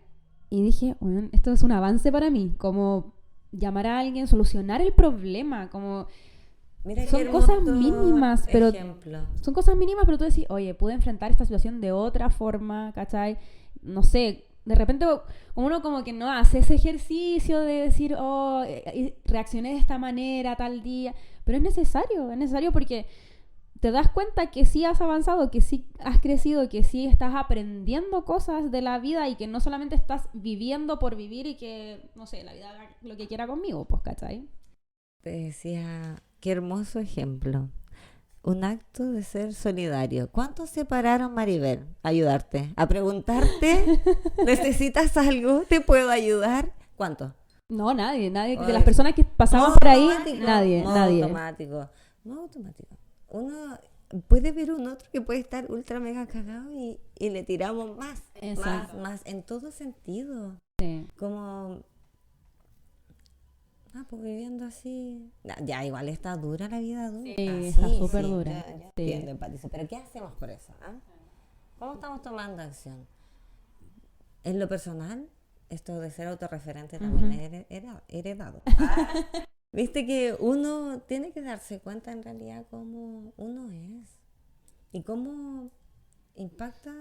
Y dije, bueno, esto es un avance para mí, como llamar a alguien, solucionar el problema, como Mira son cosas mínimas, pero ejemplo. son cosas mínimas, pero tú decís, oye, pude enfrentar esta situación de otra forma, ¿cachai? No sé, de repente uno como que no hace ese ejercicio de decir, reaccioné de esta manera tal día, pero es necesario porque te das cuenta que sí has avanzado, que sí has crecido, que sí estás aprendiendo cosas de la vida y que no solamente estás viviendo por vivir y que, no sé, la vida haga lo que quiera conmigo, pues, ¿cachai? Te decía, qué hermoso ejemplo. Un acto de ser solidario. ¿Cuántos se pararon, Maribel, a ayudarte? A preguntarte, ¿necesitas algo? ¿Te puedo ayudar? ¿Cuántos? No, nadie de Ay, las personas que pasaban modo por ahí, automático, nadie, modo nadie. automático. Modo automático. Uno puede ver un otro que puede estar ultra mega cagado y le tiramos más, Exacto. más, en todo sentido. Sí. Como, pues viviendo así. Ya, igual está dura la vida adulta. Sí, está súper sí, dura. yo Sí. entiendo, empatizo. Pero ¿qué hacemos por eso? ¿Cómo estamos tomando acción? En lo personal, esto de ser autorreferente también es heredado. Viste que uno tiene que darse cuenta en realidad cómo uno es y cómo impacta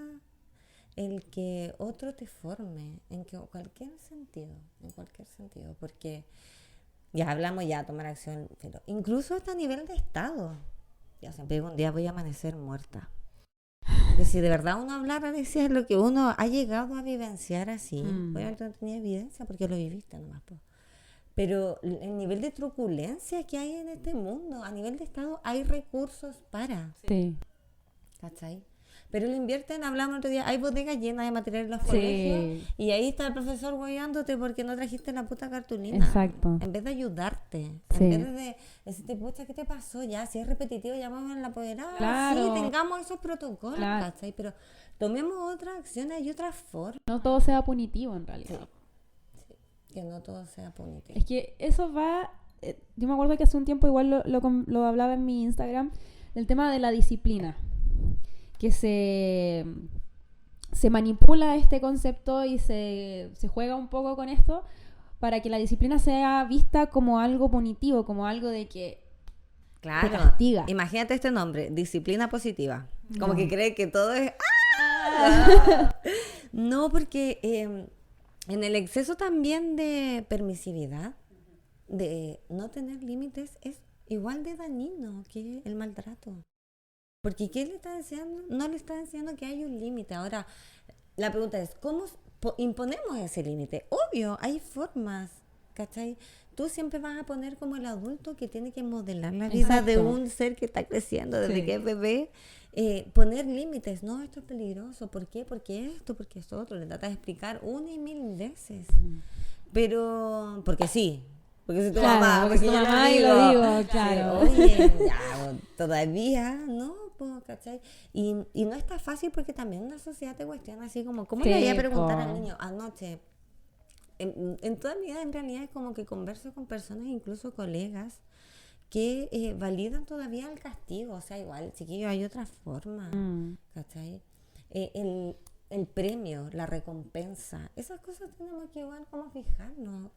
el que otro te forme en cualquier sentido, porque ya hablamos ya de tomar acción, pero incluso hasta a nivel de estado. Yo siempre digo, un día voy a amanecer muerta. Que si de verdad uno hablara de si es lo que uno ha llegado a vivenciar así, obviamente no tenía evidencia porque lo viviste nomás, pues. Pero el nivel de truculencia que hay en este mundo, a nivel de Estado, hay recursos para. Sí. ¿Cachai? Pero lo invierten, hablamos el otro día, hay bodegas llenas de material en los Sí. colegios y ahí está el profesor guiándote porque no trajiste la puta cartulina. Exacto. En vez de ayudarte, Sí. en vez de decirte, pucha, ¿qué te pasó? Ya, si es repetitivo, llamamos a la apoderada. Claro. Sí, tengamos esos protocolos, Claro. ¿cachai? Pero tomemos otras acciones y otras formas. No todo sea punitivo en realidad. Que no todo sea punitivo. Es que eso va... yo me acuerdo que hace un tiempo igual lo hablaba en mi Instagram, del tema de la disciplina. Que se manipula este concepto y se juega un poco con esto para que la disciplina sea vista como algo punitivo, como algo de que Claro, te castiga. Imagínate este nombre, disciplina positiva. Como No. que cree que todo es... No, porque en el exceso también de permisividad, de no tener límites, es igual de dañino que el maltrato. Porque ¿qué le está enseñando? No le está enseñando que hay un límite. Ahora, la pregunta es, ¿cómo imponemos ese límite? Obvio, hay formas, ¿cachai? Tú siempre vas a poner como el adulto que tiene que modelar la vida de Exacto. un ser que está creciendo desde Sí. que es bebé. Poner límites, no, esto es peligroso. ¿Por qué? Porque esto, porque esto otro. Le trata de explicar una y mil veces. Pero, porque sí. Porque si tu Claro, mamá, porque porque tu yo mamá y lo digo, claro. Oye, ya, todavía, ¿no? Pues, ¿cachai? Y no está fácil porque también una sociedad te cuestiona así como, ¿cómo Sí, le voy a preguntar po. al niño anoche? En toda mi vida en realidad es como que converso con personas, incluso colegas, que validan todavía el castigo. O sea, igual, chiquillos, hay otra forma, ¿cachai? El premio, la recompensa, esas cosas tenemos que igual como fijarnos,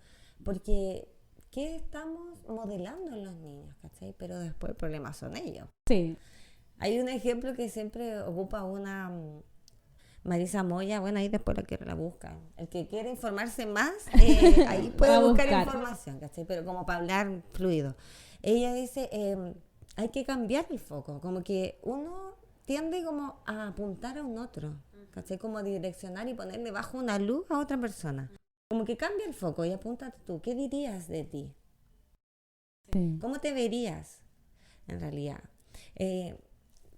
porque ¿qué estamos modelando en los niños, cachai? Pero después el problema son ellos. Sí. Hay un ejemplo que siempre ocupa una Marisa Moya, bueno, ahí después la busca. El que quiere informarse más, ahí puede Va a buscar buscar. información, ¿cachai? Pero como para hablar fluido. Ella dice, hay que cambiar el foco, como que uno tiende como a apuntar a un otro, ¿cachai? Como a direccionar y ponerle bajo una luz a otra persona. Como que cambia el foco y apúntate tú, ¿qué dirías de ti? Sí. ¿Cómo te verías en realidad?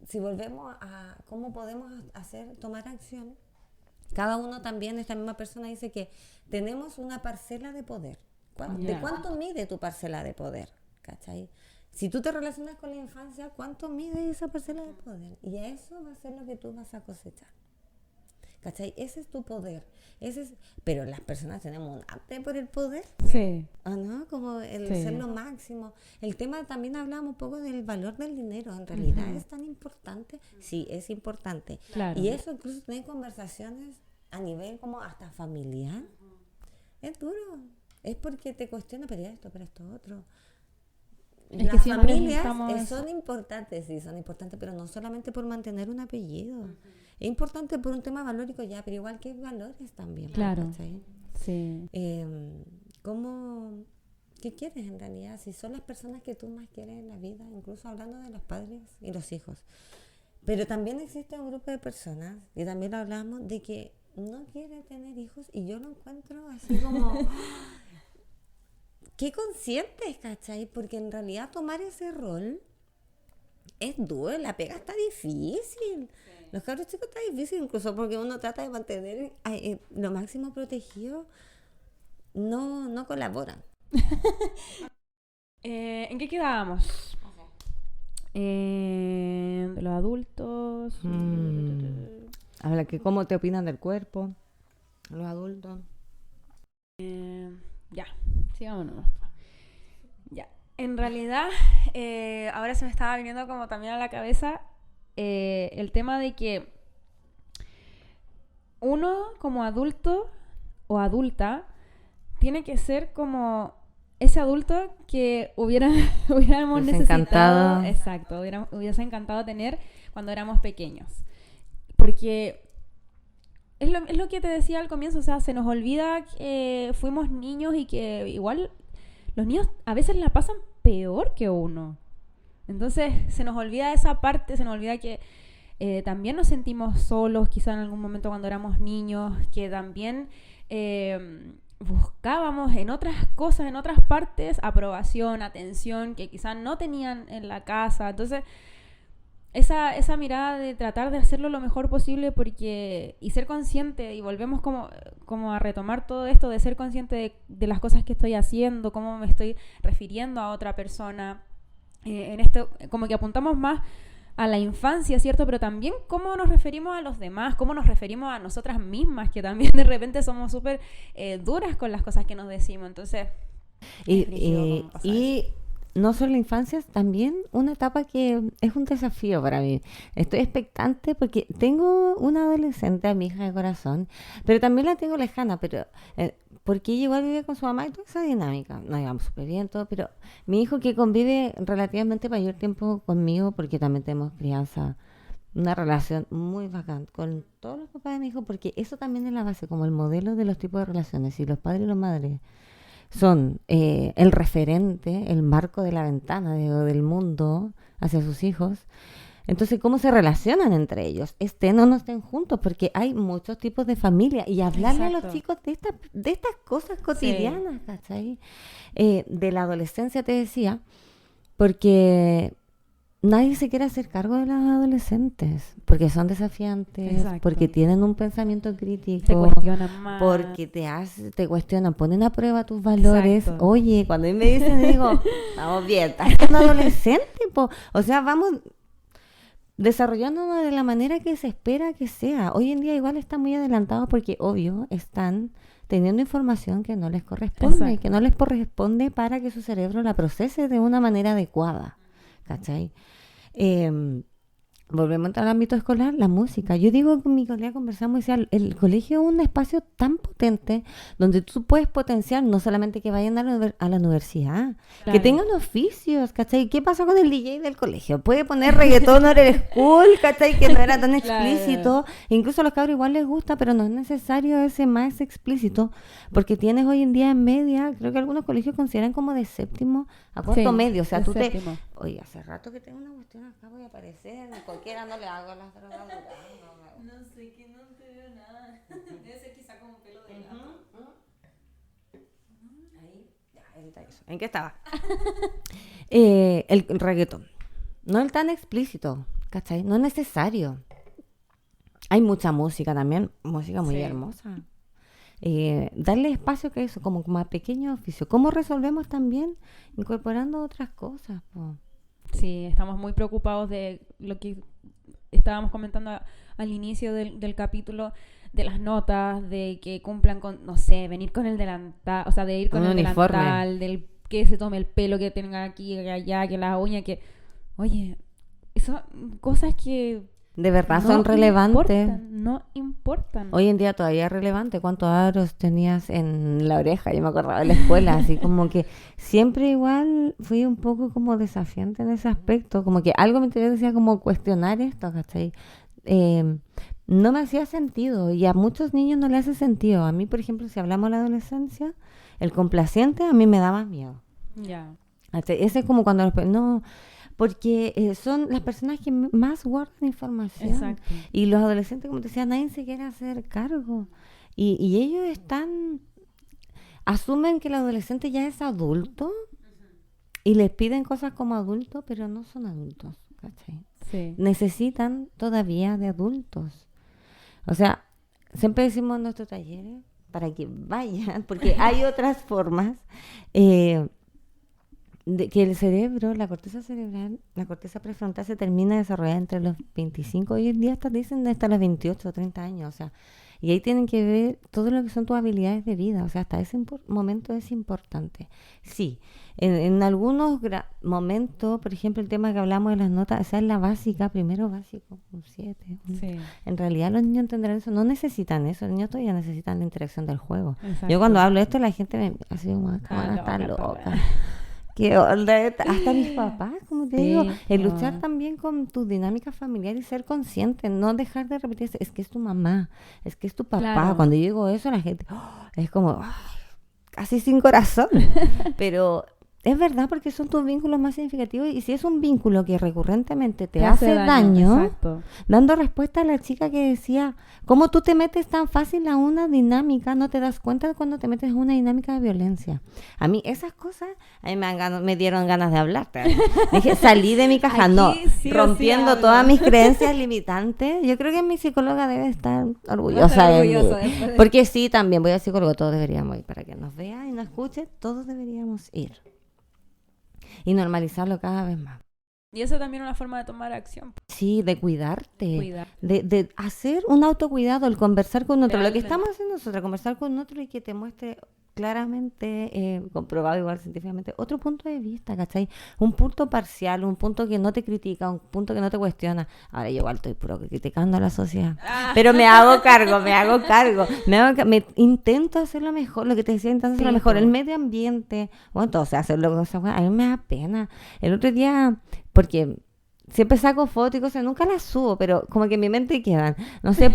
Si volvemos a cómo podemos tomar acción, cada uno también, esta misma persona dice que tenemos una parcela de poder. ¿De Ya. cuánto mide tu parcela de poder? ¿Cachai? Si tú te relacionas con la infancia, ¿cuánto mide esa parcela de poder? Y a eso va a ser lo que tú vas a cosechar. ¿Cachai? Ese es tu poder. Pero las personas tenemos un hambre por el poder. Sí. ¿No? Como el Sí. ser lo máximo. El tema también hablamos un poco del valor del dinero. ¿En realidad es tan importante? Sí, es importante. Claro. Y eso incluso tener conversaciones a nivel como hasta familiar. Es duro. Es porque te cuestiona, pero esto otro. Es que Las siempre familias estamos- son importantes, sí, son importantes, pero no solamente por mantener un apellido. Es importante por un tema valórico ya, pero igual que valores también. Claro. ¿Cachai? Sí. ¿Cómo ¿qué quieres en realidad? Si son las personas que tú más quieres en la vida, incluso hablando de los padres y los hijos. Pero también existe un grupo de personas, y también lo hablamos, de que no quiere tener hijos, y yo lo encuentro así como... qué conscientes, ¿cachai? Porque en realidad tomar ese rol es duro, la pega está difícil. Sí. Los cabros chicos está difícil, incluso porque uno trata de mantener lo máximo protegido, no colaboran. ¿En qué quedábamos? De los adultos. Habla que cómo te opinan del cuerpo, los adultos. Ya, sigámonos. Ya. En realidad, ahora se me estaba viniendo como también a la cabeza el tema de que uno como adulto o adulta tiene que ser como ese adulto que hubiéramos necesitado, exacto, hubiese encantado tener cuando éramos pequeños. Porque es lo que te decía al comienzo, o sea, se nos olvida que fuimos niños y que igual los niños a veces la pasan peor que uno. Entonces se nos olvida esa parte, se nos olvida que también nos sentimos solos, quizá en algún momento cuando éramos niños, que también buscábamos en otras cosas, en otras partes, aprobación, atención, que quizá no tenían en la casa. Entonces, esa mirada de tratar de hacerlo lo mejor posible y ser consciente, y volvemos como a retomar todo esto de ser consciente de las cosas que estoy haciendo, cómo me estoy refiriendo a otra persona. En esto, como que apuntamos más a la infancia, ¿cierto? Pero también cómo nos referimos a los demás, cómo nos referimos a nosotras mismas, que también de repente somos súper duras con las cosas que nos decimos. Entonces, y no solo la infancia, es también una etapa que es un desafío para mí. Estoy expectante porque tengo una adolescente, a mi hija de corazón, pero también la tengo lejana, pero porque ella igual vive con su mamá y toda esa dinámica. Nos llevamos súper bien todo, pero mi hijo, que convive relativamente mayor tiempo conmigo, porque también tenemos crianza, una relación muy bacán con todos los papás de mi hijo, porque eso también es la base, como el modelo de los tipos de relaciones. Si los padres y las madres son el referente, el marco de la ventana del mundo hacia sus hijos, entonces ¿cómo se relacionan entre ellos? Estén o no estén juntos, porque hay muchos tipos de familia, y hablarle a los chicos de estas cosas cotidianas, sí. ¿Cachai? De la adolescencia te decía, porque nadie se quiere hacer cargo de los adolescentes, porque son desafiantes, exacto, porque tienen un pensamiento crítico, te cuestionan más, porque te cuestionan, ponen a prueba tus valores. Exacto. Oye, cuando me dicen, digo, vamos bien, estás un adolescente, o sea, vamos desarrollándonos de la manera que se espera que sea. Hoy en día igual está muy adelantado porque, obvio, están teniendo información que no les corresponde, exacto, que no les corresponde para que su cerebro la procese de una manera adecuada. ¿Cachai? Volvemos a entrar al ámbito escolar, la música. Yo digo, con mi colega conversamos y decía, el colegio es un espacio tan potente donde tú puedes potenciar no solamente que vayan a la universidad, claro, que tengan oficios, ¿cachai? ¿Qué pasó con el DJ del colegio? Puede poner reggaetón en el school, ¿cachai? Que no era tan explícito. Claro. Incluso a los cabros igual les gusta, pero no es necesario ese más explícito, porque tienes hoy en día en media, creo que algunos colegios consideran como de séptimo a cuarto medio. O sea, tú séptimo. Oye, hace rato que tengo una cuestión acá, voy a aparecer, cualquiera no le hago las drogaduras. No sé, que no te veo nada. Debe ser quizá como pelo de gato. Ahí, ya, edita eso. ¿En qué estaba? El reggaetón. No es tan explícito, ¿cachai? No es necesario. Hay mucha música también, música muy hermosa. Darle espacio que eso, como a pequeño oficio. ¿Cómo resolvemos también incorporando otras cosas? Po? Sí, estamos muy preocupados de lo que estábamos comentando al inicio del capítulo, de las notas, de que cumplan con, no sé, venir con el delantal, o sea, de ir con el uniforme, delantal, del que se tome el pelo, que tenga aquí, que allá, que las uñas, que... Oye, son cosas que... De verdad no son relevantes. No importan. Hoy en día todavía es relevante. ¿Cuántos aros tenías en la oreja? Yo me acordaba de la escuela, así como que siempre igual fui un poco como desafiante en ese aspecto. Como que algo me decía como cuestionar esto, ¿cachai? No me hacía sentido, y a muchos niños no le hace sentido. A mí, por ejemplo, si hablamos de la adolescencia, el complaciente a mí me da más miedo. Ya. Ese es como cuando no, porque son las personas que más guardan información. Exacto. Y los adolescentes, como te decía, nadie se quiere hacer cargo. Y ellos asumen que el adolescente ya es adulto y les piden cosas como adultos, pero no son adultos, ¿cachai? Sí. Necesitan todavía de adultos. O sea, siempre decimos en nuestros talleres, para que vayan, porque hay otras formas, de que el cerebro, la corteza cerebral, la corteza prefrontal se termina de desarrollar entre los 25, hoy en día dicen hasta los 28 o 30 años, o sea, y ahí tienen que ver todo lo que son tus habilidades de vida, o sea, hasta ese momento es importante. Sí, en algunos momentos, por ejemplo, el tema que hablamos de las notas, esa es la básica, primero básico, un 7. Sí. En realidad los niños entenderán eso, no necesitan eso, los niños todavía necesitan la interacción del juego. Exacto. Yo cuando hablo de esto, la gente me hace como, está loca. ¿Qué onda? Hasta mis papás, como te digo, el luchar también con tu dinámica familiar y ser consciente, no dejar de repetir, es que es tu mamá, es que es tu papá. Claro. Cuando yo digo eso, la gente es como casi sin corazón, pero es verdad porque son tus vínculos más significativos y si es un vínculo que recurrentemente te hace daño, dando respuesta a la chica que decía, ¿cómo tú te metes tan fácil a una dinámica? No te das cuenta de cuando te metes en una dinámica de violencia. A mí esas cosas a mí me dieron ganas de hablar. Dije, salí de mi caja, rompiendo todas mis creencias limitantes. Yo creo que mi psicóloga debe estar orgullosa de mí. Porque sí, también voy al psicólogo, todos deberíamos ir, para que nos vea y nos escuche, todos deberíamos ir. Y normalizarlo cada vez más. Y eso también es una forma de tomar acción. Sí, de cuidarte. De hacer un autocuidado, el conversar con otro. Lo que estamos haciendo nosotros, conversar con otro y que te muestre claramente, comprobado igual científicamente, otro punto de vista, ¿cachai? Un punto parcial, un punto que no te critica, un punto que no te cuestiona. Ahora yo igual estoy puro criticando a la sociedad. Pero me hago cargo. Me intento hacerlo mejor, lo que te decía, intento hacerlo mejor. El medio ambiente, bueno, entonces hacerlo con esa cosa, a mí me da pena. El otro día, porque siempre saco fotos y cosas, nunca las subo, pero como que en mi mente quedan. No sé,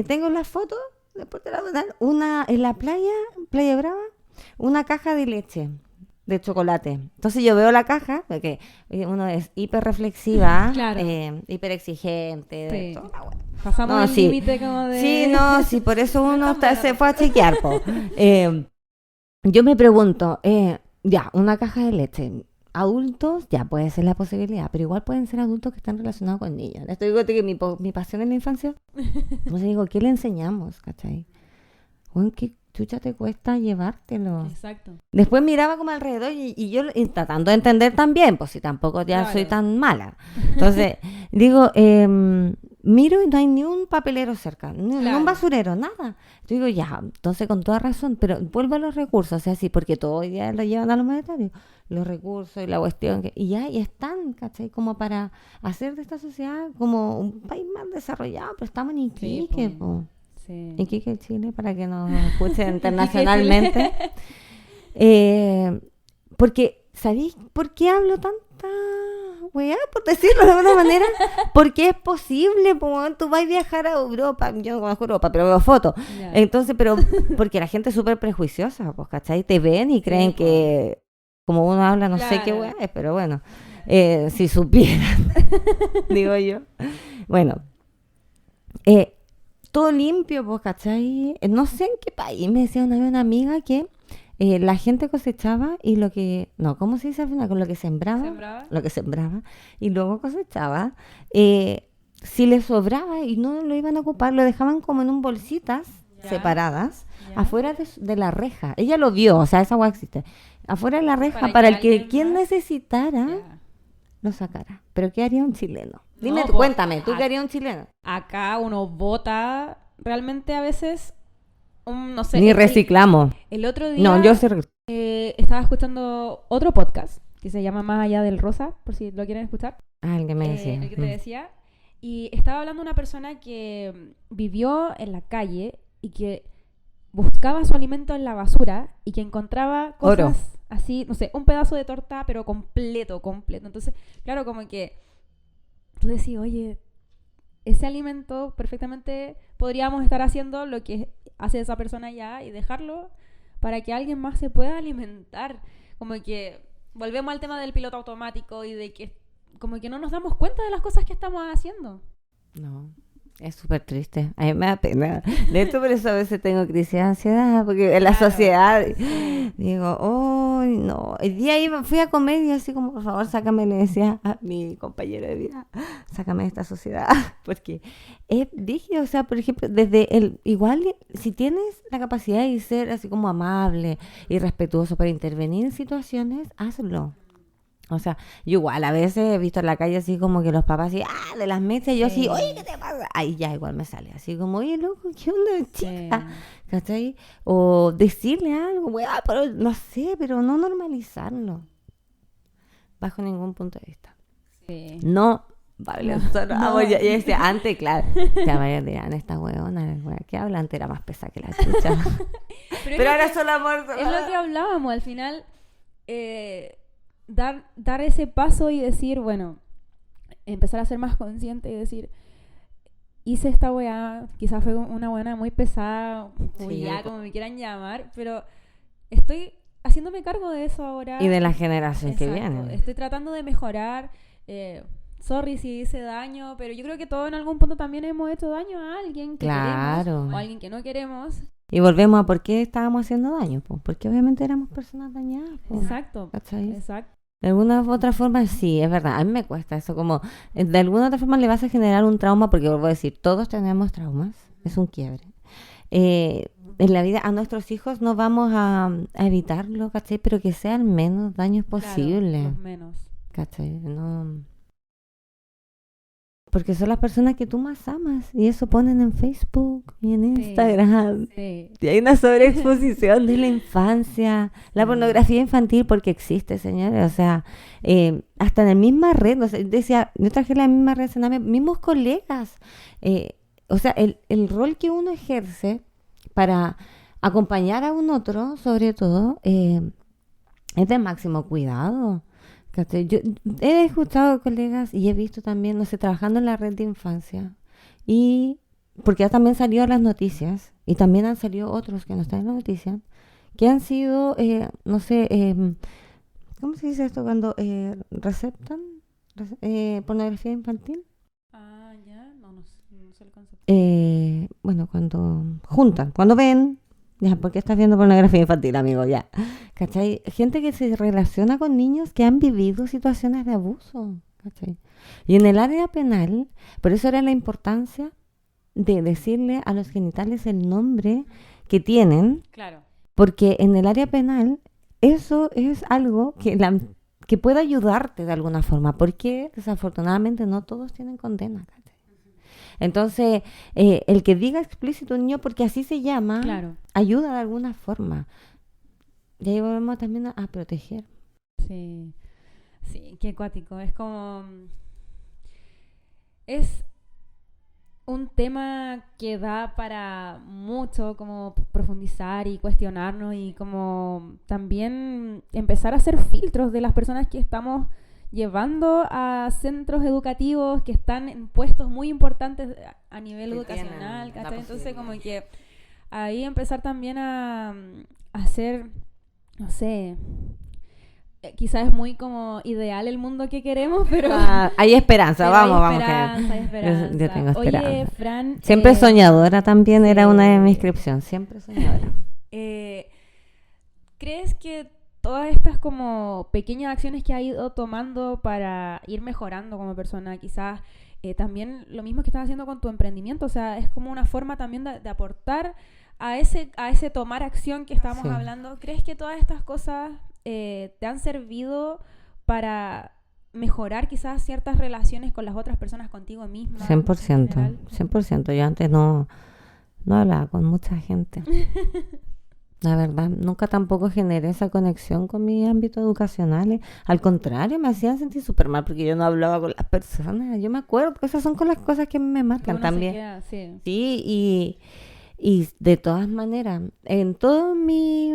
tengo las fotos, después te la voy a dar, una en la Playa Brava, una caja de leche, de chocolate. Entonces yo veo la caja, porque uno es hiper reflexiva, claro. Hiper exigente. Sí. Pasamos el límite como de... Sí, por eso uno se fue a chequear. Yo me pregunto, ya, una caja de leche... Adultos, ya puede ser la posibilidad, pero igual pueden ser adultos que están relacionados con niños. Esto digo que mi pasión en la infancia, entonces digo, ¿qué le enseñamos? ¿Cachai? Bueno, ¿qué chucha te cuesta llevártelo? Exacto. Después miraba como alrededor y yo tratando de entender también, pues si tampoco soy tan mala. Entonces, digo, miro y no hay ni un papelero cerca, ni un basurero, nada. Yo digo, ya, entonces con toda razón, pero vuelvo a los recursos, o sea, sí, porque todo hoy día lo llevan a los monetarios, los recursos y la cuestión, y están, ¿cachai? Como para hacer de esta sociedad como un país más desarrollado, pero estamos en Iquique, Sí. Iquique, Chile, para que nos escuchen internacionalmente. Porque, ¿sabéis por qué hablo tanta weá? Por decirlo de alguna manera, porque es posible, tú vas a viajar a Europa, yo no conozco Europa, pero veo fotos. Yeah. Entonces, pero porque la gente es súper prejuiciosa, pues, ¿cachai? Te ven y creen que, como uno habla, no sé qué weá es, pero bueno, si supieran, digo yo. Bueno, todo limpio, pues, ¿cachai? No sé en qué país, me decía una amiga que la gente cosechaba y lo que... No, ¿cómo se dice al final? Con lo que sembraba. Lo que sembraba. Y luego cosechaba. Si les sobraba y no lo iban a ocupar, lo dejaban como en bolsitas separadas, afuera de la reja. Ella lo vio, o sea, esa hueá existe. Afuera de la reja, para el que quien necesitara, lo sacara. ¿Pero qué haría un chileno? Dime, cuéntame, ¿tú qué haría un chileno? Acá uno bota realmente a veces... no sé, ni reciclamos. El otro día no, yo estaba escuchando otro podcast que se llama Más allá del rosa, por si lo quieren escuchar. El que me decía. El que te decía. Y estaba hablando una persona que vivió en la calle y que buscaba su alimento en la basura y que encontraba cosas así, no sé, un pedazo de torta, pero completo. Entonces, claro, como que tú decís, oye, ese alimento perfectamente podríamos estar haciendo lo que hace esa persona allá y dejarlo para que alguien más se pueda alimentar. Como que volvemos al tema del piloto automático y de que como que no nos damos cuenta de las cosas que estamos haciendo. No, es súper triste. A mí me da pena. De hecho, por eso a veces tengo crisis de ansiedad, porque en la sociedad digo, oh, no. El día fui a comer y así como, por favor, sácame, le decía a mi compañero de vida, sácame de esta sociedad, porque es rígido. O sea, por ejemplo, igual, si tienes la capacidad de ser así como amable y respetuoso para intervenir en situaciones, hazlo. O sea, yo igual a veces he visto en la calle así como que los papás así, de las mesas, y yo así, oye, ¿qué te pasa? Ahí ya igual me sale así como, oye, loco, ¿qué onda, chica? ¿Cachai? O decirle algo, pero no sé, pero no normalizarlo. Bajo ningún punto de vista. Sí. No, ya decía, antes, claro, ya vaya dirán, esta huevona, ¿qué habla? Antes era más pesada que la chucha. pero ahora solo amor. Es lo que hablábamos, al final, dar ese paso y decir, bueno, empezar a ser más consciente y decir, hice esta weá, quizás fue una weá muy pesada, como me quieran llamar, pero estoy haciéndome cargo de eso ahora. Y de la generación que viene. Estoy tratando de mejorar, sorry si hice daño, pero yo creo que todos en algún punto también hemos hecho daño a alguien que queremos o a alguien que no queremos. Y volvemos a por qué estábamos haciendo daño, pues, porque obviamente éramos personas dañadas. Pues. Exacto. De alguna u otra forma, sí, es verdad. A mí me cuesta eso, como de alguna u otra forma le vas a generar un trauma, porque vuelvo a decir, todos tenemos traumas, es un quiebre. En la vida, a nuestros hijos no vamos a evitarlo, ¿cachai? Pero que sean menos daños posibles. Claro, los menos. ¿Cachai? No. Porque son las personas que tú más amas y eso ponen en Facebook y en Instagram. Sí. Y hay una sobreexposición de la infancia, la pornografía infantil, porque existe, señores. O sea, hasta en la misma red, o sea, yo traje la misma red, mismos colegas. O sea, el rol que uno ejerce para acompañar a un otro, sobre todo, es de máximo cuidado. Yo he escuchado colegas y he visto también, no sé, trabajando en la red de infancia, y porque ya también salió a las noticias, y también han salido otros que no están en las noticias, que han sido, no sé, ¿cómo se dice esto cuando receptan pornografía infantil? Ya, no sé el concepto. Bueno, cuando juntan, cuando ven. Ya, ¿por qué estás viendo pornografía infantil, amigo? Ya. ¿Cachai? Gente que se relaciona con niños que han vivido situaciones de abuso. ¿Cachai? Y en el área penal, por eso era la importancia de decirle a los genitales el nombre que tienen. Claro. Porque en el área penal, eso es algo que puede ayudarte de alguna forma. Porque desafortunadamente no todos tienen condena. ¿Cachai? Entonces, el que diga explícito niño, porque así se llama, ayuda de alguna forma. Y ahí volvemos también a proteger. Sí, qué acuático. Es como... Es un tema que da para mucho, como profundizar y cuestionarnos y como también empezar a hacer filtros de las personas que estamos llevando a centros educativos que están en puestos muy importantes a nivel educacional, ¿cachai? Entonces como que ahí empezar también a hacer, no sé, quizás es muy como ideal el mundo que queremos, pero hay esperanza, vamos. Hay esperanza. Yo tengo esperanza. Oye, Fran, siempre soñadora también era una de mis inscripciones, siempre soñadora. ¿Crees que todas estas como pequeñas acciones que has ido tomando para ir mejorando como persona, quizás también lo mismo que estás haciendo con tu emprendimiento, o sea, es como una forma también de aportar a ese tomar acción que estamos hablando? ¿Crees que todas estas cosas te han servido para mejorar quizás ciertas relaciones con las otras personas, contigo misma? 100%. Yo antes no hablaba con mucha gente. La verdad, nunca tampoco generé esa conexión con mi ámbito educacional. Al contrario, me hacían sentir súper mal porque yo no hablaba con las personas. Yo me acuerdo, porque esas son con las cosas que me marcan también. Sí, y de todas maneras, en todo mi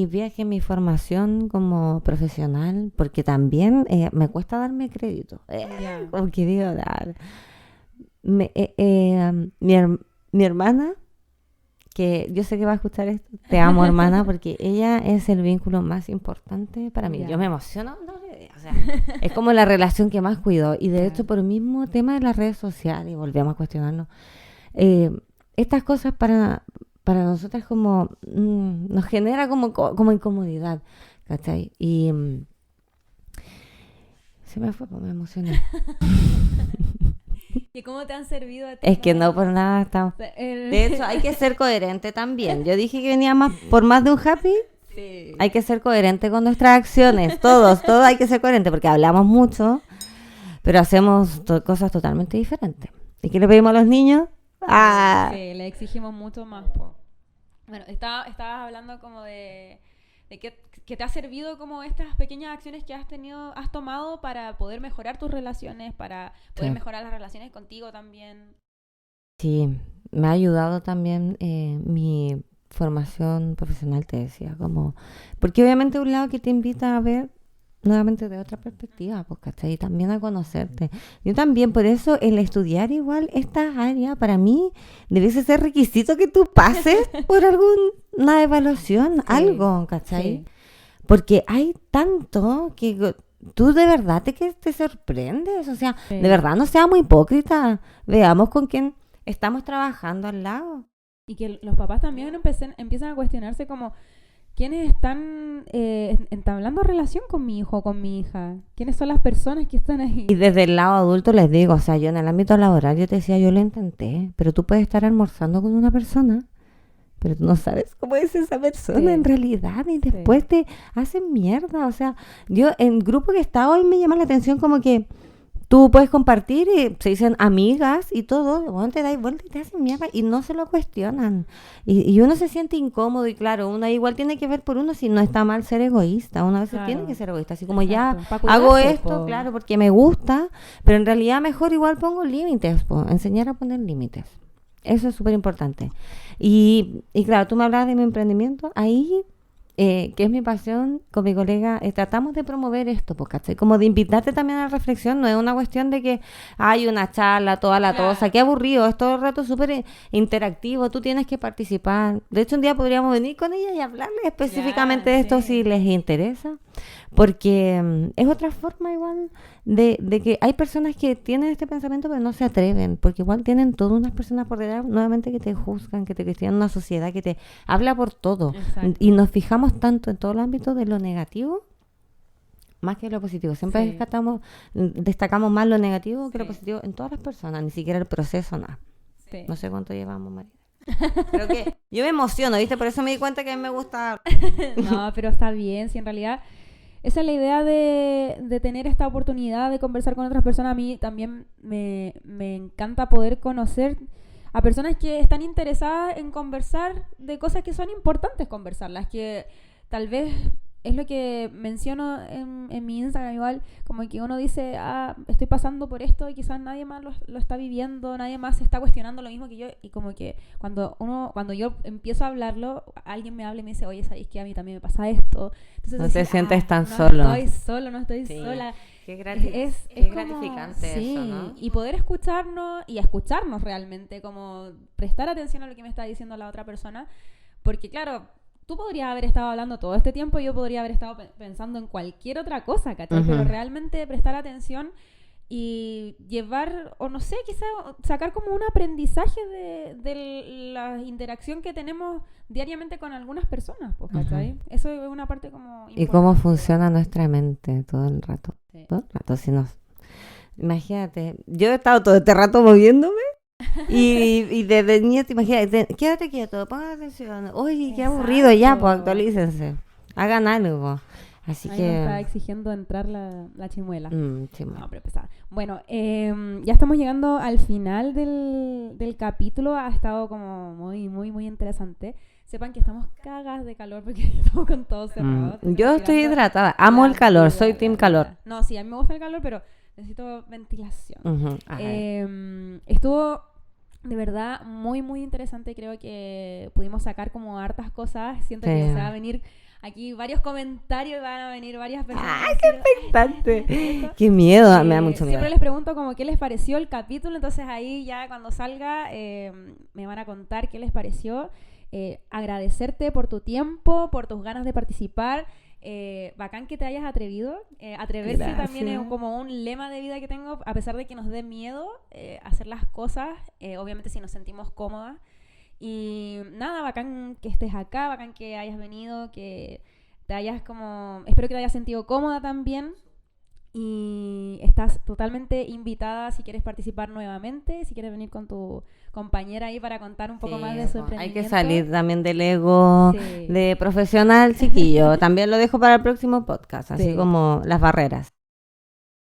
viaje, mi formación como profesional, porque también me cuesta darme crédito. Porque digo, mi hermana que yo sé que va a escuchar esto. Te amo, hermana, porque ella es el vínculo más importante para mí. Ya. Yo me emociono, no le digo, o sea, es como la relación que más cuido. Y de Claro. hecho, por el mismo tema de las redes sociales, y volvemos a cuestionarnos, estas cosas para nosotras como nos genera como incomodidad, ¿cachai? Y se me fue, pues me emocioné. ¿Y cómo te han servido a ti? Es que no por nada estamos. De hecho, hay que ser coherente también. Yo dije que venía por más de un happy. Sí. Hay que ser coherente con nuestras acciones. Todos hay que ser coherente porque hablamos mucho, pero hacemos cosas totalmente diferentes. ¿Y qué le pedimos a los niños? Sí, le exigimos mucho más. Po. Bueno, estabas hablando como de que te ha servido como estas pequeñas acciones que has tomado para poder mejorar tus relaciones, para poder Sí. mejorar las relaciones contigo también. Sí, me ha ayudado también mi formación profesional, te decía, porque obviamente un lado que te invita a ver nuevamente de otra perspectiva, pues, ¿cachai? Y también a conocerte. Yo también, por eso el estudiar igual estas áreas, para mí, debiese ser requisito que tú pases por alguna evaluación, algo, ¿cachai? Sí. Porque hay tanto que tú de verdad te sorprendes, o sea, Sí. de verdad no seamos hipócritas, veamos con quién estamos trabajando al lado. Y que los papás también empiezan a cuestionarse como quiénes están entablando relación con mi hijo o con mi hija. ¿Quiénes son las personas que están ahí? Y desde el lado adulto les digo, o sea, yo en el ámbito laboral, yo te decía, yo lo intenté, pero tú puedes estar almorzando con una persona, pero tú no sabes cómo es esa persona Sí. en realidad y después te hacen mierda. O sea, yo en grupo que está hoy me llama la atención como que tú puedes compartir y se dicen amigas y todo, bueno, te das vuelta y te hacen mierda y no se lo cuestionan. Y uno se siente incómodo y claro, uno igual tiene que ver por uno si no está mal ser egoísta. Uno a veces Claro. tiene que ser egoísta, así como Exacto. Pa' ya hago cuidarse, esto, po. claro, porque me gusta, pero en realidad mejor igual pongo límites, enseñar a poner límites. Eso es súper importante. Y claro, tú me hablabas de mi emprendimiento, ahí que es mi pasión, con mi colega, tratamos de promover esto, ¿cachai? Como de invitarte también a la reflexión, no es una cuestión de que hay una charla, toda la Claro. tosa, qué aburrido, es todo el rato súper interactivo, tú tienes que participar. De hecho, un día podríamos venir con ella y hablarles específicamente de esto sí. si les interesa, porque es otra forma igual de que hay personas que tienen este pensamiento pero no se atreven, porque igual tienen todas unas personas por detrás nuevamente que te juzgan, que te cuestionan, una sociedad que te habla por todo. Exacto. Y nos fijamos tanto en todo el ámbito de lo negativo más que lo positivo. Siempre Sí. destacamos más lo negativo que lo Sí. positivo en todas las personas, ni siquiera el proceso, nada. Sí. No sé cuánto llevamos, María. Creo que yo me emociono, ¿viste? Por eso me di cuenta que a mí me gusta. No, pero está bien, si en realidad esa es la idea de tener esta oportunidad de conversar con otras personas. A mí también me encanta poder conocer a personas que están interesadas en conversar de cosas que son importantes conversarlas, que tal vez es lo que menciono en mi Instagram igual, como que uno dice, estoy pasando por esto y quizás nadie más lo está viviendo, nadie más se está cuestionando lo mismo que yo, y como que cuando yo empiezo a hablarlo, alguien me habla y me dice, oye, ¿sabes qué? A mí también me pasa esto. Entonces No te decir, sientes tan no solo. estoy solo, no estoy Sí. sola. Qué Es como- gratificante sí, eso, ¿no? y poder escucharnos y escucharnos realmente, como prestar atención a lo que me está diciendo la otra persona, porque claro, tú podrías haber estado hablando todo este tiempo y yo podría haber estado pensando en cualquier otra cosa, ¿cachai? Ujú. Pero realmente prestar atención y llevar, o no sé, quizás sacar como un aprendizaje de la interacción que tenemos diariamente con algunas personas, pues, ¿cachai? Eso es una parte como Y cómo importante. funciona nuestra mente todo el rato. Sí. Todo el rato. Imagínate, yo he estado todo este rato moviéndome y desde niño, te imaginas, quédate quieto, pongan atención. Oye, qué aburrido, ya, Exacto. pues actualícense. Hagan algo. Así Ahí me está que. exigiendo entrar la chimuela. Sí, No, pero pesada. Bueno, ya estamos llegando al final del capítulo. Ha estado como muy, muy, muy interesante. Sepan que estamos cagas de calor porque estamos con todo cerrado. Yo estoy hidratada, amo el calor, soy team calor. No, sí, a mí me gusta el calor, pero necesito ventilación. Ujú, ajá. Estuvo de verdad, muy, muy interesante. Creo que pudimos sacar como hartas cosas. Siento que se va a venir aquí varios comentarios y van a venir varias personas. ¡Ay, qué expectante! ¡Qué miedo! Me da mucho miedo. Siempre les pregunto como qué les pareció el capítulo, entonces ahí ya cuando salga me van a contar qué les pareció. Agradecerte por tu tiempo, por tus ganas de participar. Bacán que te hayas atrevido. Atreverse Gracias. también es como un lema de vida que tengo, a pesar de que nos dé miedo hacer las cosas, obviamente si nos sentimos cómodas. Y nada, bacán que estés acá, bacán que hayas venido, que te hayas como... Espero que te hayas sentido cómoda también. Y estás totalmente invitada si quieres participar nuevamente, si quieres venir con tu compañera ahí para contar un poco más de su emprendimiento. Hay que salir también del ego Sí. de profesional, chiquillo. También lo dejo para el próximo podcast, así Sí. como las barreras.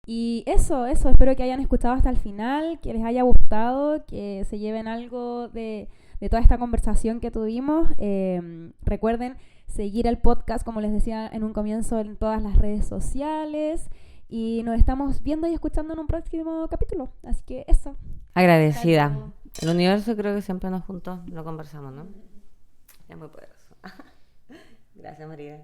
Y eso, espero que hayan escuchado hasta el final, que les haya gustado, que se lleven algo de toda esta conversación que tuvimos. Recuerden seguir el podcast, como les decía en un comienzo, en todas las redes sociales. Y nos estamos viendo y escuchando en un próximo capítulo. Así que eso. Agradecida. Salud. El universo creo que siempre nos juntó, lo conversamos, ¿no? Es muy poderoso. Gracias, María.